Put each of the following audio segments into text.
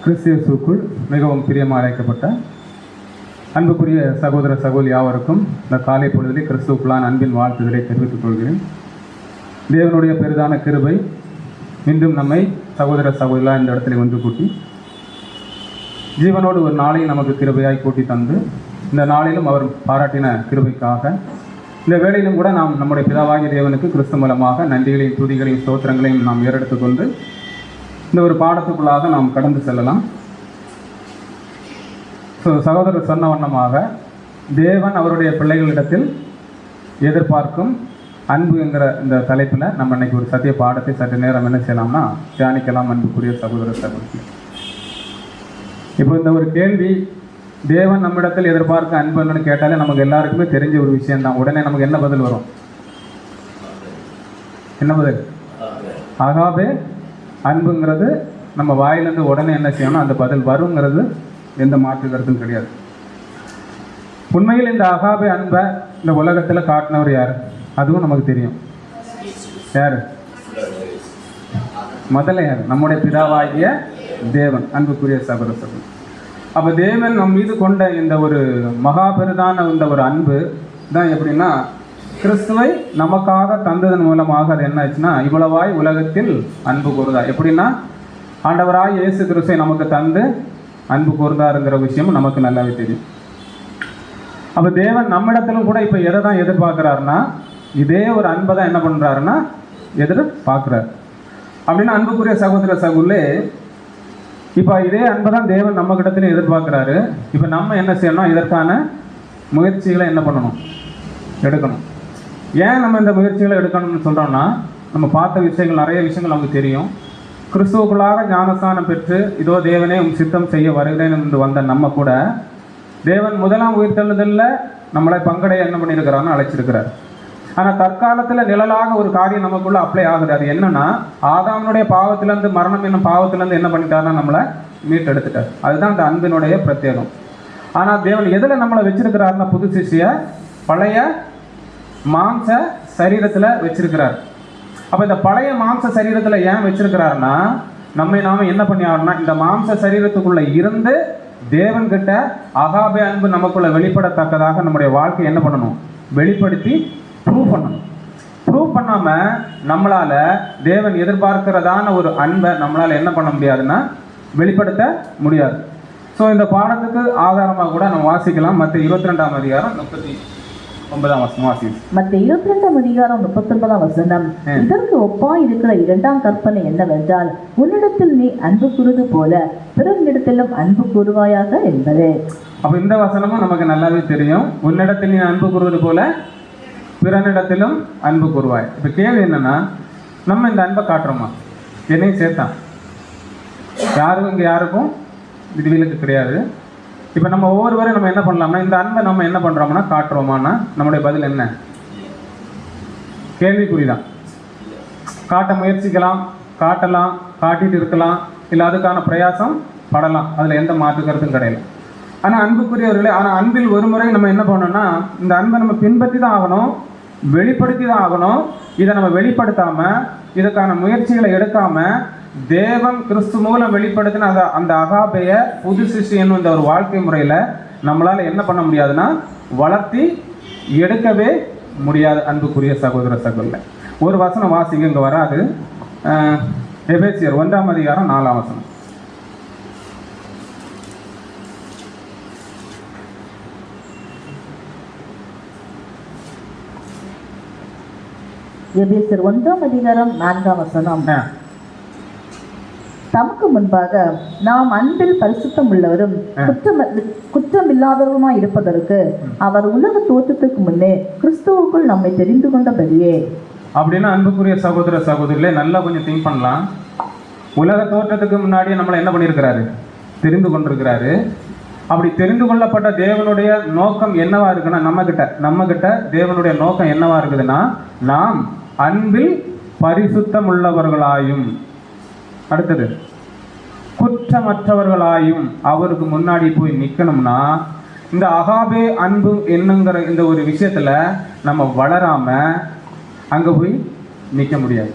கிறிஸ்தியசுக்குள் மிகவும் பிரியமாக அழைக்கப்பட்ட அன்புக்குரிய சகோதர சகோதரி யாவருக்கும் இந்த காலை பொழுதிலே கிறிஸ்துவுக்குள்ளான அன்பின் வாழ்த்துதலை தெரிவித்துக் கொள்கிறேன். தேவனுடைய பெரிதான கிருபை மீண்டும் நம்மை சகோதர சகோதரியாக இந்த இடத்துல ஒன்று கூட்டி ஜீவனோடு ஒரு நாளை நமக்கு கிருபையாய் கூட்டி தந்து இந்த நாளிலும் அவர் பாராட்டின கிருபைக்காக இந்த வேளையிலும் கூட நாம் நம்முடைய பிதாவாகிய தேவனுக்கு கிறிஸ்து மூலமாக நன்றிகளையும் துதிகளையும் ஸ்தோத்திரங்களையும் நாம் ஏறெடுத்துக்கொண்டு இந்த ஒரு பாடத்துக்குள்ளாக நாம் கடந்து செல்லலாம். சகோதரர் சொன்ன வண்ணமாக தேவன் அவருடைய பிள்ளைகளிடத்தில் எதிர்பார்க்கும் அன்பு என்கிற இந்த தலைப்பில் நம்ம இன்னைக்கு ஒரு சத்திய பாடத்தை சற்று நேரம் என்ன செய்யலாம்னா தியானிக்கலாம். அன்புக்குரிய சகோதர சகோதரி, இப்போ இந்த ஒரு கேள்வி, தேவன் நம்மிடத்தில் எதிர்பார்க்க அன்பு என்னன்னு கேட்டாலே நமக்கு எல்லாருக்குமே தெரிஞ்ச ஒரு விஷயம்தான். உடனே நமக்கு என்ன பதில் வரும்? என்ன பதில்? ஆகாவே அன்புங்கிறது நம்ம வாயிலிருந்து உடனே என்ன செய்யணும், அந்த பதில் வருங்கிறது எந்த மாற்று கருத்தும் கிடையாது. உண்மையில் இந்த அகாபே அன்பை இந்த உலகத்தில் காட்டினவர் யார்? அதுவும் நமக்கு தெரியும். யார்? முதல்ல யார்? நம்முடைய பிதாவாகிய தேவன். அன்புக்குரிய சகோதர சகோதரி, அப்போ தேவன் நம் மீது கொண்ட இந்த ஒரு மகாபெரிதான இந்த ஒரு அன்பு தான் எப்படின்னா, கிறிஸ்துவை நமக்காக தந்ததன் மூலமாக அது என்ன ஆச்சுன்னா, இவ்வளவாய் உலகத்தில் அன்பு கூர்ந்தா. எப்படின்னா, ஆண்டவராய் இயேசு கிறிஸ்துவை நமக்கு தந்து அன்பு கூர்ந்தாருங்கிற விஷயமும் நமக்கு நல்லாவே தெரியும். அப்போ தேவன் நம்மிடத்திலும் கூட இப்போ எதை தான் எதிர்பார்க்குறாருன்னா, இதே ஒரு அன்பை தான் என்ன பண்ணுறாருன்னா எதிர்பார்க்குறாரு. அப்படின்னா அன்புக்குரிய சகோதர சகோதரே, இப்போ இதே அன்பை தான் தேவன் நம்ம கிட்டத்திலும் எதிர்பார்க்குறாரு. இப்போ நம்ம என்ன செய்யணும்? இதற்கான முயற்சிகளை என்ன பண்ணணும்? எடுக்கணும். ஏன் நம்ம இந்த முயற்சிகளை எடுக்கணும்னு சொல்கிறோம்னா, நம்ம பார்த்த விஷயங்கள், நிறைய விஷயங்கள் நமக்கு தெரியும். கிறிஸ்துவுக்குள்ளாக ஞானஸ்தானம் பெற்று இதோ தேவனே சித்தம் செய்ய வருகிறேன் என்று வந்த நம்ம கூட தேவன் முதலாம் உயிர்த்தெழுதலில் நம்மளை பங்கடைய என்ன பண்ணியிருக்கிறான்னு அழைச்சிருக்கிறார். ஆனால் தற்காலத்தில் நிழலாக ஒரு காரியம் நமக்குள்ள அப்ளை ஆகுது. அது என்னன்னா, ஆதாமனுடைய பாவத்திலேருந்து, மரணம் என்னும் பாவத்திலேருந்து என்ன பண்ணிட்டாருன்னா நம்மளை மீட்டெடுத்துட்டார். அதுதான் அந்த அன்பினுடைய பிரத்யேகம். ஆனால் தேவன் எதில் நம்மளை வச்சிருக்கிறாருன்னா, புது சிஷ்ய பழைய மாம்ச சரீரத்தில் வச்சிருக்கிறார். அப்போ இந்த பழைய மாம்ச சரீரத்தில் ஏன் வச்சிருக்கிறாருன்னா, நாம என்ன பண்ணியாருன்னா, இந்த மாம்ச சரீரத்துக்குள்ள இருந்து தேவன்கிட்ட அகாபே அன்பு நமக்குள்ள வெளிப்படத்தக்கதாக நம்முடைய வாழ்க்கை என்ன பண்ணணும்? வெளிப்படுத்தி ப்ரூவ் பண்ணணும். ப்ரூவ் பண்ணாமல் நம்மளால் தேவன் எதிர்பார்க்கிறதான ஒரு அன்பை நம்மளால் என்ன பண்ண முடியாதுன்னா வெளிப்படுத்த முடியாது. ஸோ இந்த பாடத்துக்கு ஆதாரமாக கூட நம்ம வாசிக்கலாம். மற்ற 22ஆம் அதிகாரம் 39ஆம் வசனம் வாசி. மற்ற 22ஆம் அதிகாரம் 39ஆம் வசனம், இதற்கு ஒப்பாய் இருக்கிற இரண்டாம் கற்பனை என்னவென்றால், உன்னிடத்தில் நீ அன்பு கூறுவது போல பிறனிடத்திலும் அன்பு கூறுவாயாக என்பது. அப்போ இந்த வசனமும் நமக்கு நல்லாவே தெரியும். உன்னிடத்தில் நீ அன்பு கூறுவது போல பிறனிடத்திலும் அன்பு கூறுவாய். இப்போ கேள்வி என்னன்னா, நம்ம இந்த அன்பை காட்டுறோமா? என்னையும் சேர்த்தான் யாருக்கும் இங்கே யாருக்கும் விதிவிலக்கு கிடையாது. இப்போ நம்ம ஒவ்வொருவரும் நம்ம என்ன பண்ணலாம்னா, இந்த அன்பை நம்ம என்ன பண்ணுறோம்னா காட்டுறோமான்னா நம்முடைய பதில் என்ன? கேள்விக்குறிதான். காட்ட முயற்சிக்கலாம், காட்டலாம், காட்டிட்டு இருக்கலாம், இல்லை அதுக்கான பிரயாசம் படலாம். அதில் எந்த மாற்று கருத்தும் கிடையாது. ஆனால் அன்புக்குரியவர்களே, ஆனால் அன்பில் ஒரு முறை நம்ம என்ன பண்ணோம்னா, இந்த அன்பை நம்ம பின்பற்றி தான் ஆகணும், வெளிப்படுத்தி தான் ஆகணும். இதை நம்ம வெளிப்படுத்தாமல், இதுக்கான முயற்சிகளை எடுக்காமல், தேவன் கிறிஸ்து மூலம் வெளிப்படுத்தின அந்த அகாபைய புது சிருஷ்டி என்னும் இந்த ஒரு வாழ்க்கை முறையில் நம்மளால் என்ன பண்ண முடியாதுன்னா வளர்த்தி எடுக்கவே முடியாது. அன்புக்குரிய சகோதர சகோதரர், ஒரு வசனம் வாசிங்க, இங்கே வராது. எபேசியர் 1ஆம் அதிகாரம் 4ஆம் வசனம். எபேசியர் 1ஆம் அதிகாரம் 4ஆம் வசனம், தமக்கு முன்பாக நாம் அன்பில் பரிசுத்தம் உள்ளவரும் குற்றமில்லாதவருமாய் இருப்பதற்கு அவர் உலக தோற்றத்துக்கு முன்னே கிறிஸ்துவுக்குள் நம்மை தெரிந்து கொண்டபடியே. அப்படின்னா அன்புக்குரிய சகோதர சகோதரிகளே, நல்லா கொஞ்சம் திங்க் பண்ணலாம். உலக தோற்றத்துக்கு முன்னாடியே நம்மளை என்ன பண்ணியிருக்கிறாரு? தெரிந்து கொண்டிருக்கிறாரு. அப்படி தெரிந்து கொள்ளப்பட்ட தேவனுடைய நோக்கம் என்னவா இருக்குன்னா, நம்ம கிட்ட தேவனுடைய நோக்கம் என்னவா இருக்குதுன்னா, நாம் அன்பில் பரிசுத்தம் உள்ளவர்களாயும், அடுத்தது குற்றமற்றவர்களாயும் அவருக்கு முன்னாடி போய் நிற்கணும்னா, இந்த அகாபே அன்பு என்னங்கிற இந்த ஒரு விஷயத்துல நம்ம வளராம அங்க போய் நிற்க முடியாது.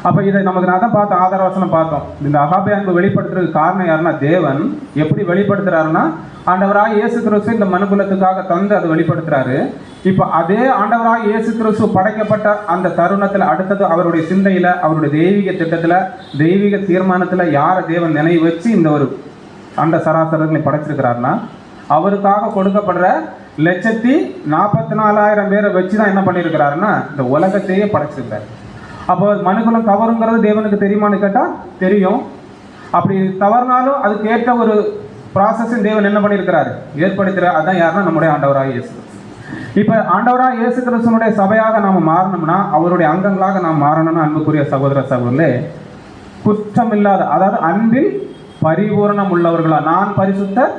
அப்போ இதை நமக்கு நான் தான் பார்த்தோம், ஆதார வசனம் பார்த்தோம். இந்த அகாபே அன்பு வெளிப்படுத்துறதுக்கு காரணம் யாருன்னா தேவன் எப்படி வெளிப்படுத்துறாருன்னா, ஆண்டவராக இயேசு கிறிஸ்து இந்த மனுக்குலத்துக்காக தந்து அதை வெளிப்படுத்துறாரு. இப்போ அதே ஆண்டவராக இயேசு கிறிஸ்து படைக்கப்பட்ட அந்த தருணத்தில் அடுத்தது அவருடைய சிந்தையில், அவருடைய தெய்வீக திட்டத்தில், தெய்வீக தீர்மானத்தில் யாரை தேவன் நினைவு வச்சு இந்த ஒரு அண்ட சராசரங்களை படைச்சிருக்கிறாருன்னா, அவருக்காக கொடுக்கப்படுற 1,44,000 பேரை வச்சு தான் என்ன பண்ணியிருக்கிறாருன்னா இந்த உலகத்தையே படைச்சிருக்கிறாரு. அப்போ மனுக்குலம் தவறுங்கிறது தேவனுக்கு தெரியுமான்னு கேட்டால் தெரியும். அப்படி தவறுனாலும் அதுக்கு ஏற்ற ஒரு ப்ராசஸும் தேவன் என்ன பண்ணியிருக்கிறாரு, ஏற்படுத்துகிறார். அதுதான் யாருன்னா நம்முடைய ஆண்டவராக இயேசு. இப்போ ஆண்டவராக இயேசு கிறிஸ்துவனுடைய சபையாக நாம் மாறணும்னா, அவருடைய அங்கங்களாக நாம் மாறணும்னா, அன்புக்குரிய சகோதர சகோதரர்களே, குற்றமில்லாத, அதாவது அன்பில் பரிபூரணம் உள்ளவர்களா, நான் பரிசுத்தர்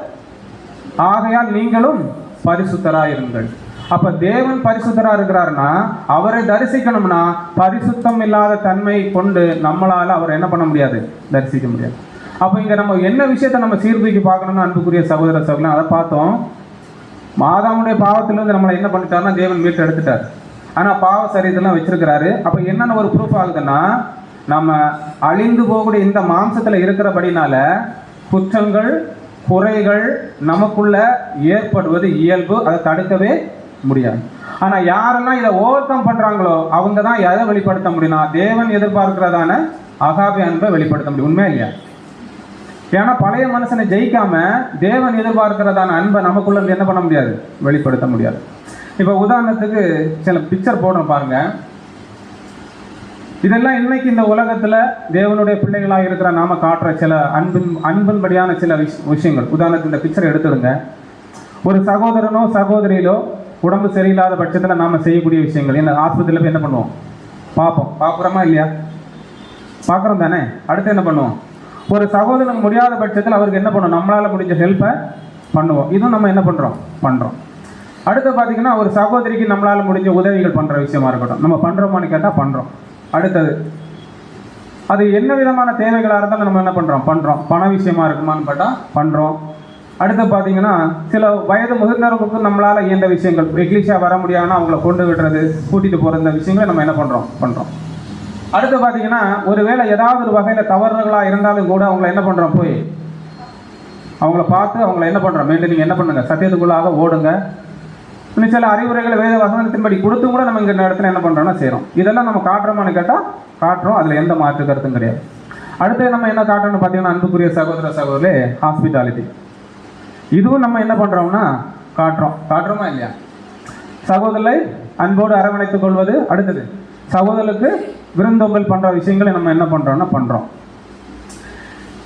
ஆகையால் நீங்களும் பரிசுத்தராயிருங்கள். அப்ப தேவன் பரிசுத்தரா இருக்கிறாருன்னா, அவரை தரிசிக்கணும்னா பரிசுத்தம் இல்லாத தன்மை கொண்டு நம்மளால அவரை என்ன பண்ண முடியாது, தரிசிக்க முடியாது. அப்ப இங்க நம்ம என்ன விஷயத்தை நம்ம சீர்தூக்கி பார்க்கணும்னு அன்புக்குரிய சகோதர சகோதரன் அதை பார்த்தோம். ஆதாமுடைய பாவத்திலிருந்து நம்மளை என்ன பண்ணிட்டாருன்னா தேவன் மீட்டு எடுத்துட்டார். ஆனா பாவ சரீரத்தெல்லாம் வச்சிருக்கிறாரு. அப்ப என்னென்ன ஒரு ப்ரூஃப் ஆகுதுன்னா, நம்ம அழிந்து போகக்கூடிய இந்த மாம்சத்துல இருக்கிறபடினால குற்றங்கள் குறைகள் நமக்குள்ள ஏற்படுவது இயல்பு, அதை தடுக்கவே முடியாது. ஆனா யாரெல்லாம் இதை ஓவர் கம் பண்றாங்களோ அவங்க தான் எதை வெளிப்படுத்த முடியும்னா தேவன் எதிர்பார்க்கிறதான அகாபே அன்பை வெளிப்படுத்த முடியும். உண்மையா இல்லையா? ஏன்னா பழைய மனுஷனை ஜெயிக்காம தேவன் எதிர்பார்க்கிறதான அன்பை நமக்குள்ள இருந்து என்ன பண்ண முடியாது, வெளிப்படுத்த முடியாது. இப்போ உதாரணத்துக்கு சில பிக்சர் போடுறோம் பாருங்க. இதெல்லாம் இன்னைக்கு இந்த உலகத்துல தேவனுடைய பிள்ளைகளாக இருக்கிற நாம காட்டுற சில அன்பின்படியான சில விஷயங்கள். உதாரணத்துக்கு இந்த பிக்சரை எடுத்துடுங்க. ஒரு சகோதரனோ சகோதரியிலோ உடம்பு சரியில்லாத பட்சத்தில் நாம செய்யக்கூடிய விஷயங்கள் என்ன, ஆஸ்பத்திரியில் போய் என்ன பண்ணுவோம், பார்க்குறோமா இல்லையா? பார்க்குறோம் தானே. அடுத்து என்ன பண்ணுவோம், ஒரு சகோதரனுக்கு முடியாத பட்சத்தில் அவருக்கு என்ன பண்ணுவோம், நம்மளால முடிஞ்ச ஹெல்ப்பை பண்ணுவோம். இதுவும் நம்ம என்ன பண்ணுறோம். அடுத்து பார்த்தீங்கன்னா ஒரு சகோதரிக்கு நம்மளால முடிஞ்ச உதவிகள் பண்ணுற விஷயமா இருக்கட்டும், நம்ம பண்ணுறோமான்னு கேட்டால் பண்ணுறோம். அடுத்தது அது என்ன விதமான தேவைகளாக இருந்தாலும் நம்ம என்ன பண்ணுறோம். பண விஷயமா இருக்குமான்னு கேட்டால் பண்ணுறோம். அடுத்து பார்த்தீங்கன்னா சில வயது முதிர்ந்தவர்களுக்கு நம்மளால் இயன்ற விஷயங்கள், எக்லிஷா வர முடியாதுன்னா அவங்கள கொண்டு விடுறது, கூட்டிகிட்டு போகிற இந்த விஷயங்களை நம்ம என்ன பண்ணுறோம். அடுத்து பார்த்தீங்கன்னா ஒருவேளை ஏதாவது ஒரு வகையில் தவறுகளாக இருந்தாலும் கூட அவங்கள என்ன பண்ணுறோம், போய் அவங்கள பார்த்து அவங்கள என்ன பண்ணுறோம், மீண்டும் நீங்கள் என்ன பண்ணுங்கள், சத்தியத்துக்குள்ளாக ஓடுங்க. இன்னும் சில அறிவுரைகளை வேத வசனத்தின்படி கொடுத்தும் கூட நம்ம இங்கே இடத்துல என்ன பண்ணுறோம்னா செய்கிறோம். இதெல்லாம் நம்ம காட்டுறோமான்னு கேட்டால் காட்டுறோம், அதில் எந்த மாற்று கருத்தும் கிடையாது. அடுத்து நம்ம என்ன காட்டுறோம்னு பார்த்தீங்கன்னா அன்புக்குரிய சகோதர சகோதரே, ஹாஸ்பிட்டாலிட்டி. இதுவும் நம்ம என்ன பண்ணுறோம்னா காட்டுறோமா இல்லையா? சகோதரரை அன்போடு அரவணைத்துக் கொள்வது. அடுத்தது சகோதரருக்கு விருந்தோம்பல் பண்ணுற விஷயங்களை நம்ம என்ன பண்ணுறோம்னா பண்ணுறோம்.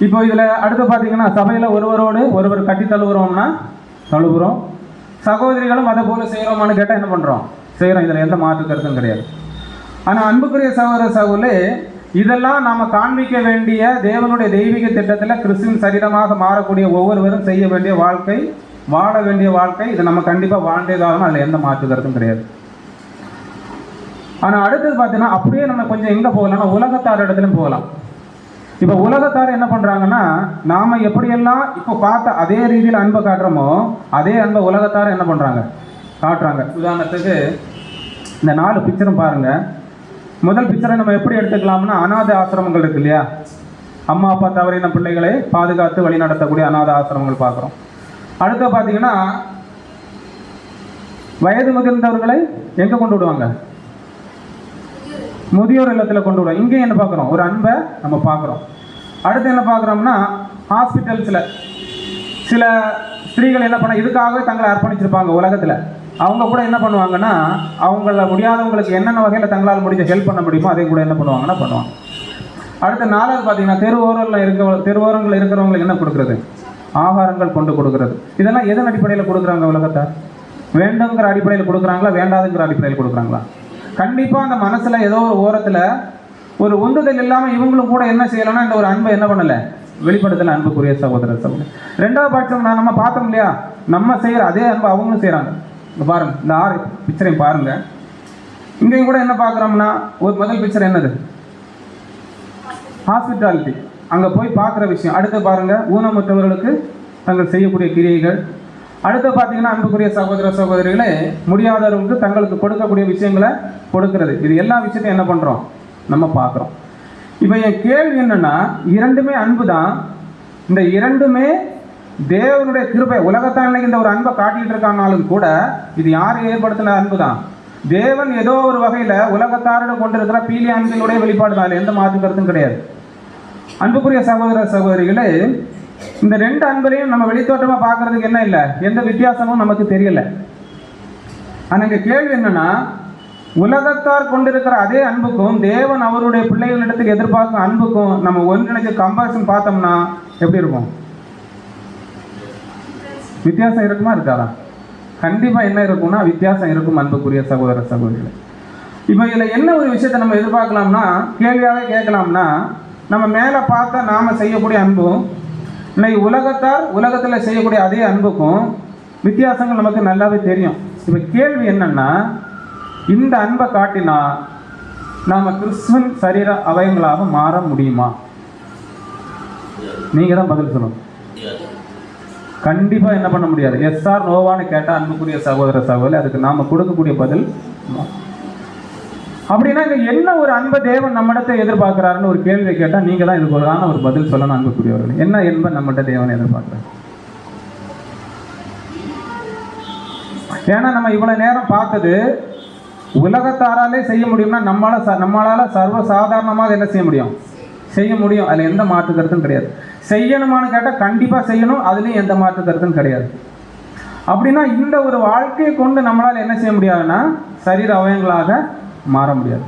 இப்போ இதில் அடுத்து பார்த்தீங்கன்னா சபையில் ஒருவரோடு ஒருவர் கட்டி தழுவுறோம். சகோதரிகளும் அதை போல செய்கிறோமான்னு கேட்டால் என்ன பண்ணுறோம், செய்கிறோம். இதில் எந்த மாற்று கருத்தும் கிடையாது. ஆனால் அன்புக்குரிய சகோதர சகோதரே, இதெல்லாம் நாம் காண்பிக்க வேண்டிய தேவனுடைய தெய்வீக திட்டத்தில் கிறிஸ்துவின் சரீரமாக மாறக்கூடிய ஒவ்வொருவரும் செய்ய வேண்டிய வாழ்க்கை, வாழ வேண்டிய வாழ்க்கை. இதை நம்ம கண்டிப்பாக வாழ்ந்ததாகணும், அதில் எந்த மாற்று கருத்தும் கிடையாது. ஆனால் அடுத்தது பார்த்தீங்கன்னா அப்படியே நம்ம கொஞ்சம் எங்கே போகலாம்னா உலகத்தார் இடத்துலையும் போகலாம். இப்போ உலகத்தார் என்ன பண்ணுறாங்கன்னா, நாம் எப்படியெல்லாம் இப்போ பார்த்த அதே ரீதியில் அன்பை காட்டுறோமோ அதே அன்பை உலகத்தார் என்ன பண்ணுறாங்க, காட்டுறாங்க. உதாரணத்துக்கு இந்த 4 பிக்சரும் பாருங்கள். முதல் பிக்சரை நம்ம எப்படி எடுத்துக்கலாம்னா, அநாத ஆசிரமங்கள் இருக்கு இல்லையா, அம்மா அப்பா தவறின பிள்ளைகளை பாதுகாத்து வழி நடத்தக்கூடிய அநாத ஆசிரமங்கள் பார்க்குறோம். அடுத்து பார்த்தீங்கன்னா வயது முதிர்ந்தவர்களை எங்கே கொண்டு விடுவாங்க, முதியோர் இல்லத்தில் கொண்டு விடுவோம். இங்கே என்ன பார்க்குறோம், ஒரு அன்பை நம்ம பார்க்குறோம். அடுத்து என்ன பார்க்குறோம்னா ஹாஸ்பிட்டல்ஸில் சில ஸ்திரீகள் என்ன பண்ண இதுக்காகவே தங்களை அர்ப்பணிச்சிருப்பாங்க உலகத்தில். அவங்க கூட என்ன பண்ணுவாங்கன்னா, அவங்கள முடியாதவங்களுக்கு என்னென்ன வகையில் தங்களால் முடிஞ்ச ஹெல்ப் பண்ண முடியுமோ அதை கூட என்ன பண்ணுவாங்கன்னா பண்ணுவாங்க. அடுத்த 4வது பார்த்தீங்கன்னா தெருவோரங்களில் இருக்கிறவங்களுக்கு என்ன கொடுக்குறது, ஆகாரங்கள் கொண்டு கொடுக்குறது. இதெல்லாம் எதன் அடிப்படையில் கொடுக்குறாங்க உலகத்தை, வேண்டுங்கிற அடிப்படையில் கொடுக்குறாங்களா, வேண்டாதுங்கிற அடிப்படையில் கொடுக்குறாங்களா? கண்டிப்பாக அந்த மனசில் ஏதோ ஒரு ஓரத்தில் ஒரு உந்துதல் இல்லாமல் இவங்களும் கூட என்ன செய்யலைன்னா இந்த ஒரு அன்பை என்ன பண்ணலை, வெளிப்படுத்தலை. அன்புக்குரிய சகோதர சகோதரி, 2வது பட்சம் நம்ம பார்த்தோம் இல்லையா, நம்ம செய்கிற அதே அன்பை அவங்களும் செய்கிறாங்க. இங்கே பாருங்கள், இந்த 6 பிக்சரையும் பாருங்கள். இங்கேயும் கூட என்ன பார்க்குறோம்னா, ஒரு முதல் பிக்சர் என்னது, ஹாஸ்பிட்டாலிட்டி, அங்கே போய் பார்க்குற விஷயம். அடுத்து பாருங்கள், ஊனமுற்றவர்களுக்கு தங்கள் செய்யக்கூடிய கிரியைகள். அடுத்து பார்த்தீங்கன்னா அன்புக்குரிய சகோதர சகோதரிகளே, முடியாதவர்களுக்கு தங்களுக்கு கொடுக்கக்கூடிய விஷயங்களை கொடுக்கறது. இது எல்லா விஷயத்தையும் என்ன பண்ணுறோம், நம்ம பார்க்குறோம். இப்போ என் கேள்வி என்னன்னா, இரண்டுமே அன்பு தான். இந்த இரண்டுமே தேவனுடைய கிருபை. உலகத்தால் இந்த ஒரு அன்பை காட்டிட்டு இருக்கானாலும் கூட இது யார் ஏற்படுத்தின அன்பு தான். தேவன் ஏதோ ஒரு வகையில உலகத்தாரோட கொண்டிருக்கிற பீலி அன்பினுடைய வெளிப்பாடு தான், எந்த மாற்று கருத்தும் கிடையாது. அன்புக்குரிய சகோதர சகோதரிகளே, இந்த ரெண்டு அன்புலையும் நம்ம வெளித்தோட்டமா பார்க்கறதுக்கு என்ன இல்லை, எந்த வித்தியாசமும் நமக்கு தெரியல. ஆனா இங்க கேள்வி என்னன்னா, உலகத்தார் கொண்டிருக்கிற அதே அன்புக்கும் தேவன் அவருடைய பிள்ளைகளிடத்தில் எதிர்பார்க்கும் அன்புக்கும் நம்ம ஒன்றிணைச்சு கம்பேரிசன் பார்த்தோம்னா எப்படி இருக்கும்? வித்தியாசம் இருக்குமா இருக்காதா? கண்டிப்பா என்ன இருக்கும்னா வித்தியாசம் இருக்கும் அன்புக்குரிய சகோதர சகோதரிகள். இப்போ இதுல என்ன ஒரு விஷயத்தை நம்ம எதிர்பார்க்கலாம்னா, கேள்வியாவே கேட்கலாம்னா, நம்ம மேலே பார்த்தா நாம செய்யக்கூடிய அன்பும் இன்னைக்கு உலகத்தார் உலகத்தில் செய்யக்கூடிய அதே அன்புக்கும் வித்தியாசங்கள் நமக்கு நல்லாவே தெரியும். இப்போ கேள்வி என்னன்னா, இந்த அன்பை காட்டினா நாம கிறிஸ்துவின் சரீர அவயங்களாக மாற முடியுமா? நீங்க தான் பதில் சொல்லணும். கண்டிப்பா என்ன பண்ண முடியாது. எஸ் ஆர் நோவான்னு கேட்டா அன்புக்குரிய சகோதர சகோதரி, அதுக்கு நாம கொடுக்கக்கூடிய பதில் அப்படின்னா இங்க என்ன ஒரு அன்பை தேவன் நம்மிடத்தை எதிர்பார்க்கிறாருன்னு ஒரு கேள்வி கேட்டா நீங்க தான் இதுக்கு ஒரு பதில் சொல்லணும். அன்புக்குரியவர்கள், என்ன என்பை நம்மகிட்ட தேவன் எதிர்பார்க்கிறார்? ஏன்னா நம்ம இவ்வளவு நேரம் பார்த்தது உலகத்தாராலே செய்ய முடியும்னா நம்மளால சர்வ சாதாரணமாக என்ன செய்ய முடியும்? செய்ய முடியும். அதுல எந்த மாற்று கருத்தும் கிடையாது. செய்யணுமான்னு கேட்டால் கண்டிப்பா செய்யணும், அதுலயும் எந்த மாற்று கருத்தும் கிடையாது. அப்படின்னா இந்த ஒரு வாழ்க்கையை கொண்டு நம்மளால என்ன செய்ய முடியாதுன்னா சரீர அவயங்களாக மாற முடியாது.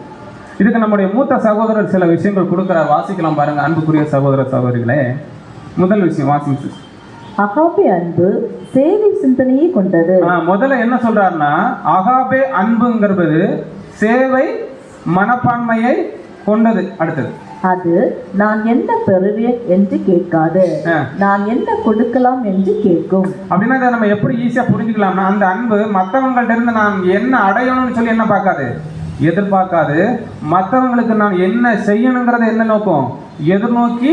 இதுக்கு நம்முடைய மூத்த சகோதரர் சில விஷயங்கள் கொடுக்கிறார், வாசிக்கலாம் பாருங்க அன்புக்குரிய சகோதர சகோதரிகளே. முதல் விஷயம் வாசிங்க. அகாபே அன்பு சேவை சிந்தனையை கொண்டது. முதல்ல என்ன சொல்றாருன்னா, அகாபே அன்புங்கிறது சேவை மனப்பான்மையை கொண்டது. அடுத்தது, அது நான் என்ன பெறுவேன் என்று கேட்காது, நான் என்ன கொடுக்கலாம் என்று கேட்கும். அப்படின்னா இதை நம்ம எப்படி ஈஸியா புரிஞ்சுக்கலாம்னா, அந்த அன்பு மற்றவங்கள்ட்ட இருந்து நான் என்ன அடையணும்னு சொல்லி என்ன பார்க்காது, எதிர்பார்க்காது. மற்றவங்களுக்கு நான் என்ன செய்யணுங்கிறத என்ன நோக்கம், எதிர்நோக்கி.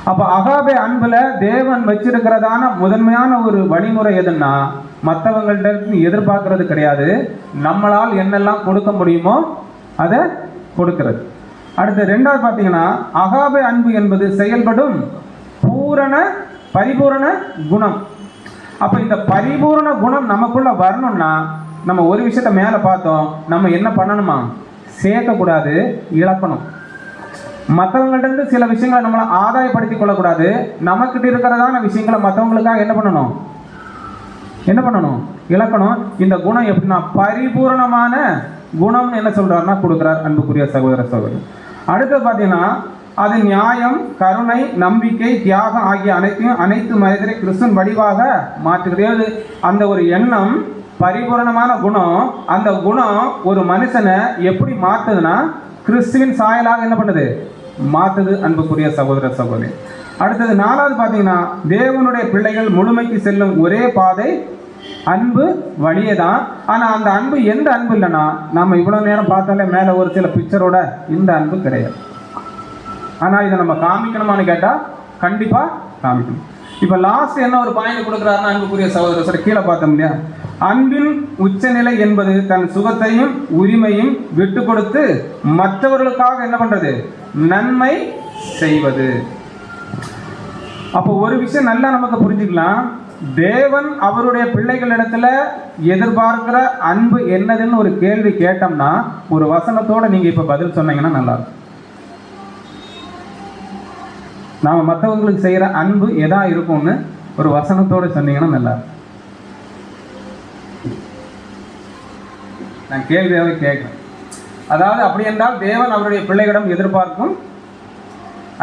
அப்ப அகாபே அன்புல தேவன் வச்சிருக்கிறதான முதன்மையான ஒரு வழிமுறை எதுன்னா, மற்றவங்கள்ட்ட எதிர்பார்க்கறது கிடையாது, நம்மளால் என்னெல்லாம் கொடுக்க முடியுமோ அதை கொடுக்கிறது. அடுத்து ரெண்டாவது பார்த்தீங்கன்னா, அகாபே அன்பு என்பது செயல்படும் பரிபூரண குணம். அப்ப இந்த பரிபூரண குணம் நமக்குள்ள வரணும்னா நம்ம ஒரு விஷயத்த மேல பார்த்தோம், நம்ம என்ன பண்ணணுமா, சேர்க்கக்கூடாது, இழக்கணும். மற்றவங்கள்ட்ட இருந்து சில விஷயங்களை நம்மளை ஆதாயப்படுத்திக் கொள்ளக்கூடாது. நமக்கிட்ட இருக்கிறதான விஷயங்களை மற்றவங்களுக்காக என்ன பண்ணணும், இழக்கணும். இந்த குணம் எப்படின்னா பரிபூரணமான குணம் என்ன சொல்றாருன்னா கொடுக்கிறார் அன்புக்குரிய சகோதர சகோதரி. அடுத்து பார்த்தீங்கன்னா, அது நியாயம், கருணை, நம்பிக்கை, தியாகம் ஆகிய அனைத்து மனிதரை கிறிஸ்துவின் வடிவாக மாற்றுகிறது. அந்த ஒரு எண்ணம் பரிபூரணமான குணம். அந்த குணம் ஒரு மனுஷனை எப்படி மாற்றுதுன்னா கிறிஸ்துவின் சாயலாக என்ன பண்ணுது, மாற்றுது அன்புக்குரிய சகோதர சகோதரி. அடுத்தது நாலாவது பார்த்தீங்கன்னா, தேவனுடைய பிள்ளைகள் முழுமைக்கு செல்லும் ஒரே பாதை அன்பு வழியே தான். ஆனால் அந்த அன்பு எந்த அன்பு இல்லைன்னா, நம்ம இவ்வளோ நேரம் பார்த்தாலே மேலே ஒரு சில பிக்சரோட இந்த அன்பு கிடையாது. ஆனால் இதை நம்ம காமிக்கணுமான்னு கேட்டால் கண்டிப்பாக காமிக்கணும். இப்போ லாஸ்ட் என்ன ஒரு பாயிண்ட் கொடுக்குறாருன்னா அன்புக்குரிய சகோதரர், கீழே பார்த்தோம் இல்லையா, அன்பின் உச்சநிலை என்பது தன் சுகத்தையும் உரிமையும் விட்டு கொடுத்து மற்றவர்களுக்காக என்ன பண்றது, நன்மை செய்வது. அப்போ ஒரு விஷயம் நல்லா நமக்கு புரிஞ்சுக்கலாம், தேவன் அவருடைய பிள்ளைகளிடத்துல எதிர்பார்க்கிற அன்பு என்னதுன்னு ஒரு கேள்வி கேட்டோம்னா ஒரு வசனத்தோட நீங்க இப்ப பதில் சொன்னீங்கன்னா நல்லா இருக்கும். நாம மற்றவங்களுக்கு செய்யற அன்பு எதா இருக்கும்னு ஒரு வசனத்தோட சொன்னீங்கன்னா நல்லா இருக்கும். நான் கேள்வியாவே கேட்கிறேன். அதாவது அப்படி என்றால் தேவன் அவருடைய பிள்ளைகளிடம் எதிர்பார்க்கும்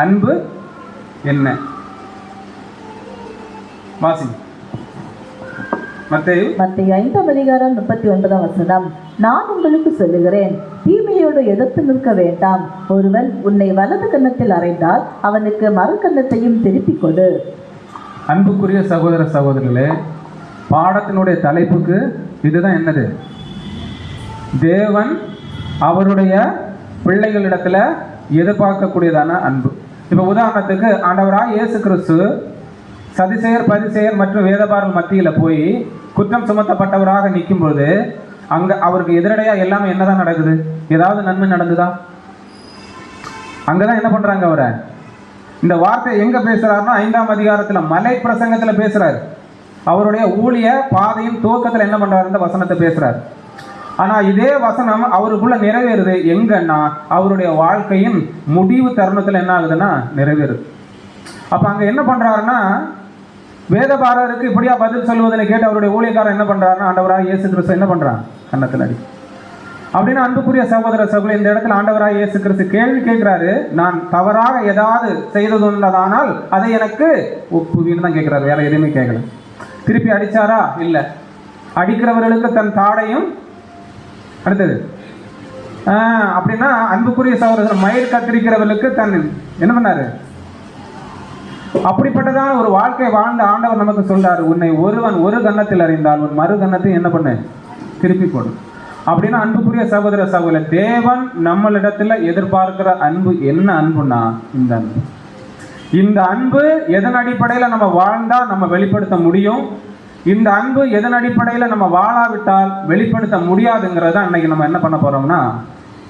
அன்பு என்ன? வாசி. மத்தேயு 5:39 நான் உங்களுக்கு சொல்லுகிறேன், தீமையோடு எதிர்த்து நிற்க வேண்டாம். ஒருவன் உன்னை வலது கன்னத்தில் அறைந்தால் அவனுக்கு மறு கன்னத்தையும் திருப்பிக் கொடு. அன்புக்குரிய சகோதர சகோதரிகளே, பாடத்தினுடைய தலைப்புக்கு இதுதான் என்னது, தேவன் அவருடைய பிள்ளைகளிடத்துல எதிர்பார்க்கக்கூடியதான அன்பு. இப்ப உதாரணத்துக்கு ஆண்டவராய் இயேசு கிறிஸ்து சதிசெயர் பரிசெயர் மற்றும் வேதபாரல் மத்தியில போய் குற்றம் சுமத்தப்பட்டவராக நிற்கும் பொழுது அங்க அவருக்கு எதிரடையா எல்லாமே என்னதான் நடக்குது, ஏதாவது நன்மை நடந்துதா? அங்கதான் என்ன பண்றாங்க அவரை. இந்த வார்த்தை எங்க பேசுறாருன்னா 5ஆம் அதிகாரத்துல மலை பிரசங்கத்துல பேசுறாரு. அவருடைய ஊழிய பாதையின் துவக்கத்துல என்ன பண்றாரு, இந்த வசனத்தை பேசுறாரு. ஆனா இதே வசனம் அவருக்குள்ள நிறைவேறுது எங்கன்னா அவருடைய வாழ்க்கையின் முடிவு தருணத்துல என்ன ஆகுதுன்னா நிறைவேறுது. அப்ப அங்க என்ன பண்றாருன்னா, வேதபாரருக்கு இப்படியா பதில் சொல்வதனை கேட்டு அவருடைய ஊழியக்காரன் என்ன பண்றாருன்னா, ஆண்டவராக இயேசு கிறிஸ்து என்ன பண்றான், கன்னத்தில் அடி. அப்படின்னா அன்புக்குரிய சகோதர சகோதரி, இந்த இடத்துல ஆண்டவராக இயேசு கிறிஸ்து கேள்வி கேட்கிறாரு, நான் தவறாக ஏதாவது செய்ததுள்ளதானால் அதை எனக்கு ஒப்புவின்னு தான் கேட்கிறாரு, வேற எதுவுமே கேட்கல. திருப்பி அடிச்சாரா? இல்லை. அடிக்கிறவர்களுக்கு தன் தாடையும் அடுத்தது அப்படின்னா அன்புக்குரிய சகோதரர் மயிர் கத்திரிக்கிறவர்களுக்கு தன் என்ன பண்ணாரு, அப்படிப்பட்டதான ஒரு வாழ்க்கை வாழ்ந்த ஆண்டவர் நமக்கு சொல்றாரு, உன்னை ஒருவன் ஒரு கன்னத்தில் அறிந்தால் உன் மறு கன்னத்தை என்ன பண்ணு, திருப்பி போடு. அப்படின்னா அன்புக்குரிய சகோதர சகோதரர், தேவன் நம்மளிடத்துல எதிர்பார்க்கிற அன்பு என்ன அன்புனா இந்த அன்பு. இந்த அன்பு எதன் அடிப்படையில் நம்ம வாழ்ந்தா நம்ம வெளிப்படுத்த முடியும், இந்த அன்பு எதன் அடிப்படையில் நம்ம வாழாவிட்டால் வெளிப்படுத்த முடியாதுங்கிறத அன்னைக்கு நம்ம என்ன பண்ண போறோம்னா